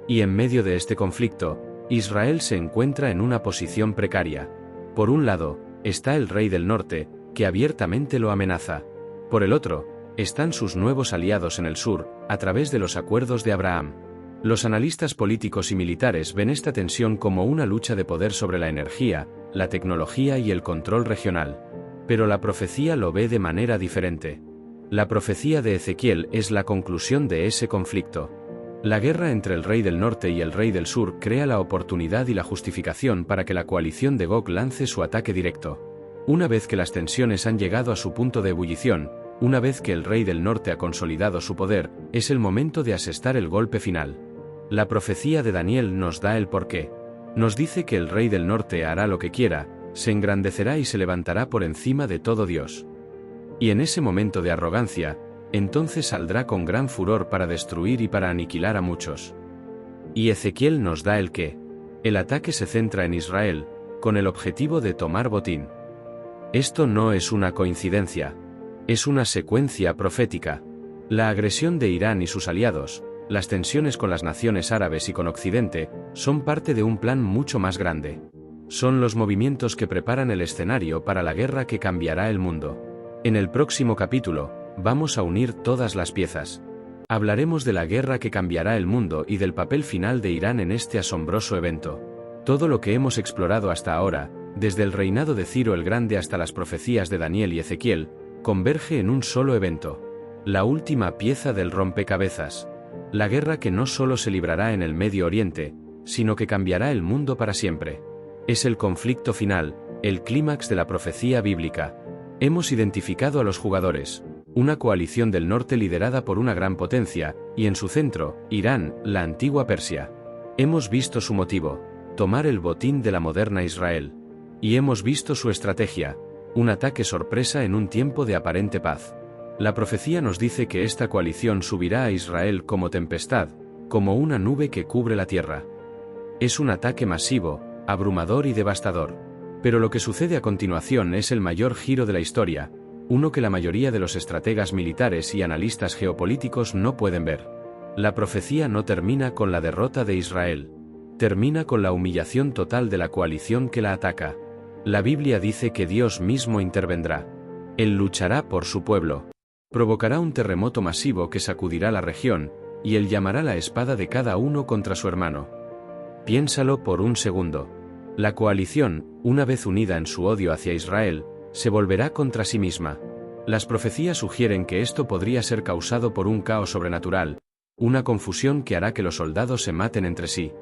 Y en medio de este conflicto, Israel se encuentra en una posición precaria. Por un lado, está el rey del norte, que abiertamente lo amenaza. Por el otro, están sus nuevos aliados en el sur, a través de los acuerdos de Abraham. Los analistas políticos y militares ven esta tensión como una lucha de poder sobre la energía, la tecnología y el control regional. Pero la profecía lo ve de manera diferente. La profecía de Ezequiel es la conclusión de ese conflicto. La guerra entre el rey del norte y el rey del sur crea la oportunidad y la justificación para que la coalición de Gog lance su ataque directo. Una vez que las tensiones han llegado a su punto de ebullición, una vez que el rey del norte ha consolidado su poder, es el momento de asestar el golpe final. La profecía de Daniel nos da el porqué. Nos dice que el rey del norte hará lo que quiera, se engrandecerá y se levantará por encima de todo Dios. Y en ese momento de arrogancia, entonces saldrá con gran furor para destruir y para aniquilar a muchos. Y Ezequiel nos da el qué. El ataque se centra en Israel, con el objetivo de tomar botín. Esto no es una coincidencia. Es una secuencia profética. La agresión de Irán y sus aliados, las tensiones con las naciones árabes y con Occidente, son parte de un plan mucho más grande. Son los movimientos que preparan el escenario para la guerra que cambiará el mundo. En el próximo capítulo, vamos a unir todas las piezas. Hablaremos de la guerra que cambiará el mundo y del papel final de Irán en este asombroso evento. Todo lo que hemos explorado hasta ahora, desde el reinado de Ciro el Grande hasta las profecías de Daniel y Ezequiel, converge en un solo evento. La última pieza del rompecabezas. La guerra que no solo se librará en el Medio Oriente, sino que cambiará el mundo para siempre. Es el conflicto final, el clímax de la profecía bíblica. Hemos identificado a los jugadores, una coalición del norte liderada por una gran potencia, y en su centro, Irán, la antigua Persia. Hemos visto su motivo, tomar el botín de la moderna Israel. Y hemos visto su estrategia, un ataque sorpresa en un tiempo de aparente paz. La profecía nos dice que esta coalición subirá a Israel como tempestad, como una nube que cubre la tierra. Es un ataque masivo, abrumador y devastador. Pero lo que sucede a continuación es el mayor giro de la historia, uno que la mayoría de los estrategas militares y analistas geopolíticos no pueden ver. La profecía no termina con la derrota de Israel. Termina con la humillación total de la coalición que la ataca. La Biblia dice que Dios mismo intervendrá. Él luchará por su pueblo. Provocará un terremoto masivo que sacudirá la región, y él llamará la espada de cada uno contra su hermano. Piénsalo por un segundo. La coalición, una vez unida en su odio hacia Israel, se volverá contra sí misma. Las profecías sugieren que esto podría ser causado por un caos sobrenatural, una confusión que hará que los soldados se maten entre sí.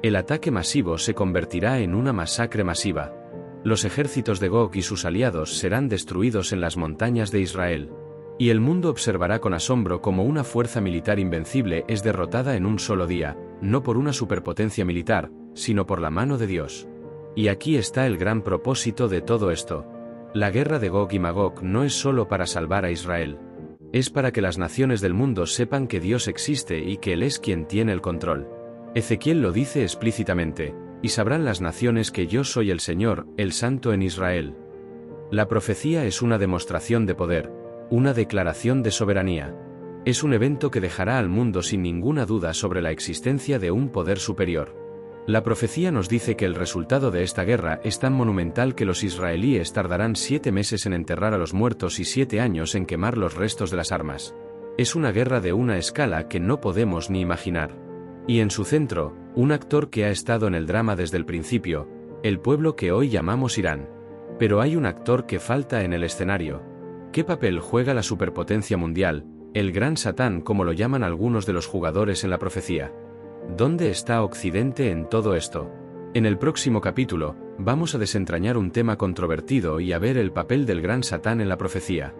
El ataque masivo se convertirá en una masacre masiva. Los ejércitos de Gog y sus aliados serán destruidos en las montañas de Israel. Y el mundo observará con asombro cómo una fuerza militar invencible es derrotada en un solo día, no por una superpotencia militar, sino por la mano de Dios. Y aquí está el gran propósito de todo esto. La guerra de Gog y Magog no es solo para salvar a Israel. Es para que las naciones del mundo sepan que Dios existe y que Él es quien tiene el control. Ezequiel lo dice explícitamente, y sabrán las naciones que yo soy el Señor, el Santo en Israel. La profecía es una demostración de poder, una declaración de soberanía. Es un evento que dejará al mundo sin ninguna duda sobre la existencia de un poder superior. La profecía nos dice que el resultado de esta guerra es tan monumental que los israelíes tardarán 7 meses en enterrar a los muertos y 7 años en quemar los restos de las armas. Es una guerra de una escala que no podemos ni imaginar. Y en su centro, un actor que ha estado en el drama desde el principio, el pueblo que hoy llamamos Irán. Pero hay un actor que falta en el escenario. ¿Qué papel juega la superpotencia mundial, el gran Satán como lo llaman algunos de los jugadores en la profecía? ¿Dónde está Occidente en todo esto? En el próximo capítulo, vamos a desentrañar un tema controvertido y a ver el papel del gran Satán en la profecía.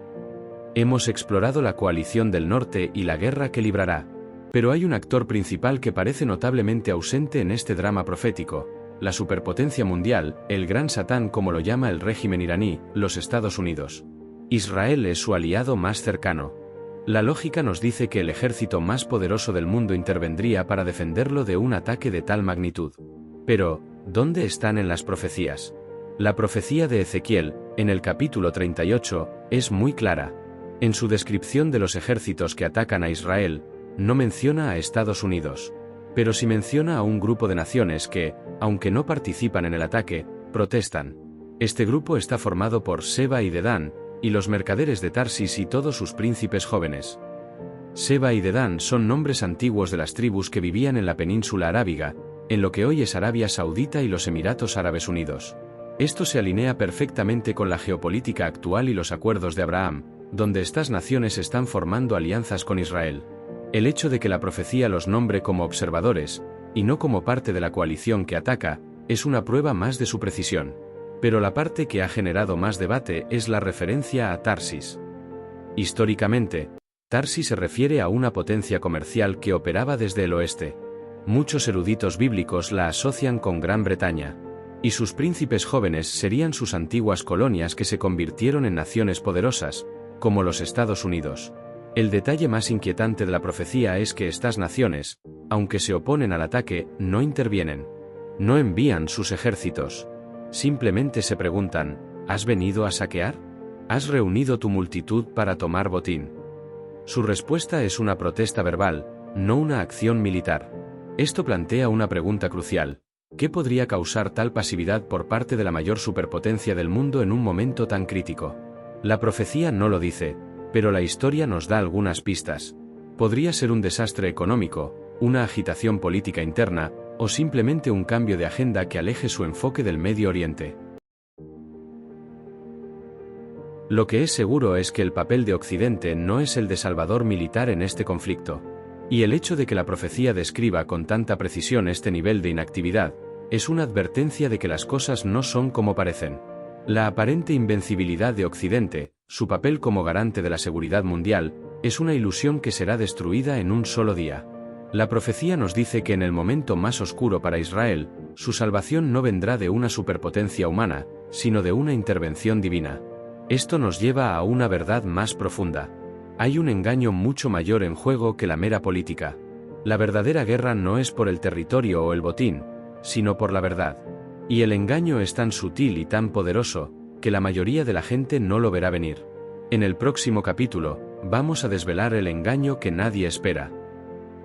Hemos explorado la coalición del norte y la guerra que librará. Pero hay un actor principal que parece notablemente ausente en este drama profético, la superpotencia mundial, el gran Satán como lo llama el régimen iraní, los Estados Unidos. Israel es su aliado más cercano. La lógica nos dice que el ejército más poderoso del mundo intervendría para defenderlo de un ataque de tal magnitud. Pero, ¿dónde están en las profecías? La profecía de Ezequiel, en el capítulo 38, es muy clara. En su descripción de los ejércitos que atacan a Israel, no menciona a Estados Unidos. Pero sí menciona a un grupo de naciones que, aunque no participan en el ataque, protestan. Este grupo está formado por Seba y Dedán, y los mercaderes de Tarsis y todos sus príncipes jóvenes. Seba y Dedán son nombres antiguos de las tribus que vivían en la península arábiga, en lo que hoy es Arabia Saudita y los Emiratos Árabes Unidos. Esto se alinea perfectamente con la geopolítica actual y los acuerdos de Abraham, donde estas naciones están formando alianzas con Israel. El hecho de que la profecía los nombre como observadores, y no como parte de la coalición que ataca, es una prueba más de su precisión. Pero la parte que ha generado más debate es la referencia a Tarsis. Históricamente, Tarsis se refiere a una potencia comercial que operaba desde el oeste. Muchos eruditos bíblicos la asocian con Gran Bretaña. Y sus príncipes jóvenes serían sus antiguas colonias que se convirtieron en naciones poderosas, como los Estados Unidos. El detalle más inquietante de la profecía es que estas naciones, aunque se oponen al ataque, no intervienen. No envían sus ejércitos. Simplemente se preguntan, ¿has venido a saquear? ¿Has reunido tu multitud para tomar botín? Su respuesta es una protesta verbal, no una acción militar. Esto plantea una pregunta crucial. ¿Qué podría causar tal pasividad por parte de la mayor superpotencia del mundo en un momento tan crítico? La profecía no lo dice, pero la historia nos da algunas pistas. Podría ser un desastre económico, una agitación política interna, o simplemente un cambio de agenda que aleje su enfoque del Medio Oriente. Lo que es seguro es que el papel de Occidente no es el de salvador militar en este conflicto. Y el hecho de que la profecía describa con tanta precisión este nivel de inactividad, es una advertencia de que las cosas no son como parecen. La aparente invencibilidad de Occidente, su papel como garante de la seguridad mundial, es una ilusión que será destruida en un solo día. La profecía nos dice que en el momento más oscuro para Israel, su salvación no vendrá de una superpotencia humana, sino de una intervención divina. Esto nos lleva a una verdad más profunda. Hay un engaño mucho mayor en juego que la mera política. La verdadera guerra no es por el territorio o el botín, sino por la verdad. Y el engaño es tan sutil y tan poderoso, que la mayoría de la gente no lo verá venir. En el próximo capítulo, vamos a desvelar el engaño que nadie espera.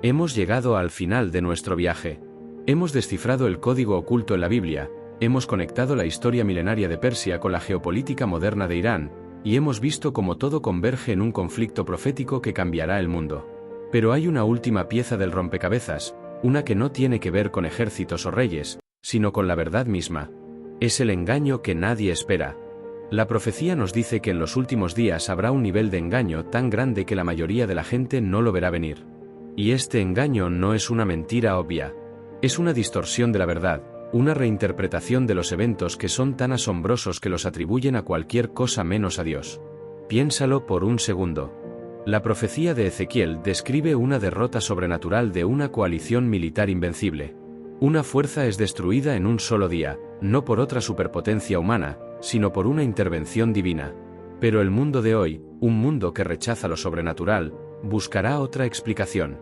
Hemos llegado al final de nuestro viaje. Hemos descifrado el código oculto en la Biblia, hemos conectado la historia milenaria de Persia con la geopolítica moderna de Irán, y hemos visto cómo todo converge en un conflicto profético que cambiará el mundo. Pero hay una última pieza del rompecabezas, una que no tiene que ver con ejércitos o reyes, sino con la verdad misma. Es el engaño que nadie espera. La profecía nos dice que en los últimos días habrá un nivel de engaño tan grande que la mayoría de la gente no lo verá venir. Y este engaño no es una mentira obvia. Es una distorsión de la verdad, una reinterpretación de los eventos que son tan asombrosos que los atribuyen a cualquier cosa menos a Dios. Piénsalo por un segundo. La profecía de Ezequiel describe una derrota sobrenatural de una coalición militar invencible. Una fuerza es destruida en un solo día, no por otra superpotencia humana, sino por una intervención divina. Pero el mundo de hoy, un mundo que rechaza lo sobrenatural, buscará otra explicación.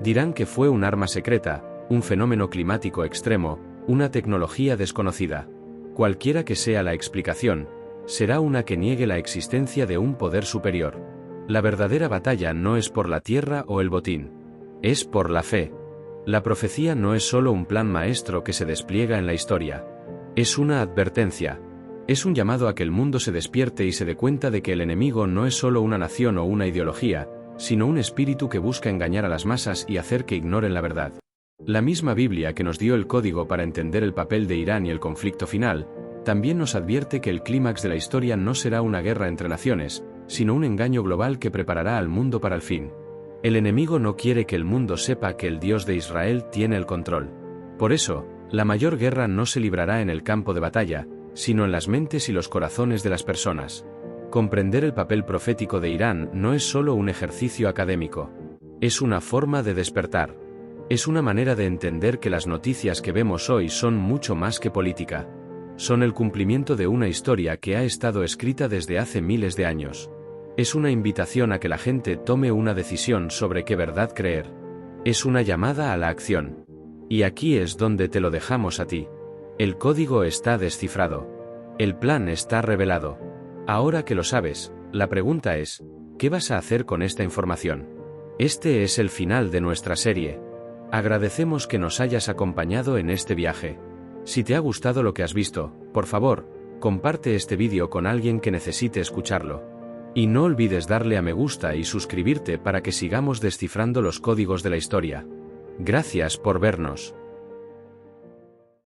Dirán que fue un arma secreta, un fenómeno climático extremo, una tecnología desconocida. Cualquiera que sea la explicación, será una que niegue la existencia de un poder superior. La verdadera batalla no es por la tierra o el botín. Es por la fe. La profecía no es solo un plan maestro que se despliega en la historia. Es una advertencia. Es un llamado a que el mundo se despierte y se dé cuenta de que el enemigo no es solo una nación o una ideología, sino un espíritu que busca engañar a las masas y hacer que ignoren la verdad. La misma Biblia que nos dio el código para entender el papel de Irán y el conflicto final, también nos advierte que el clímax de la historia no será una guerra entre naciones, sino un engaño global que preparará al mundo para el fin. El enemigo no quiere que el mundo sepa que el Dios de Israel tiene el control. Por eso, la mayor guerra no se librará en el campo de batalla, sino en las mentes y los corazones de las personas. Comprender el papel profético de Irán no es solo un ejercicio académico. Es una forma de despertar. Es una manera de entender que las noticias que vemos hoy son mucho más que política. Son el cumplimiento de una historia que ha estado escrita desde hace miles de años. Es una invitación a que la gente tome una decisión sobre qué verdad creer. Es una llamada a la acción. Y aquí es donde te lo dejamos a ti. El código está descifrado. El plan está revelado. Ahora que lo sabes, la pregunta es, ¿qué vas a hacer con esta información? Este es el final de nuestra serie. Agradecemos que nos hayas acompañado en este viaje. Si te ha gustado lo que has visto, por favor, comparte este vídeo con alguien que necesite escucharlo. Y no olvides darle a me gusta y suscribirte para que sigamos descifrando los códigos de la historia. Gracias por vernos.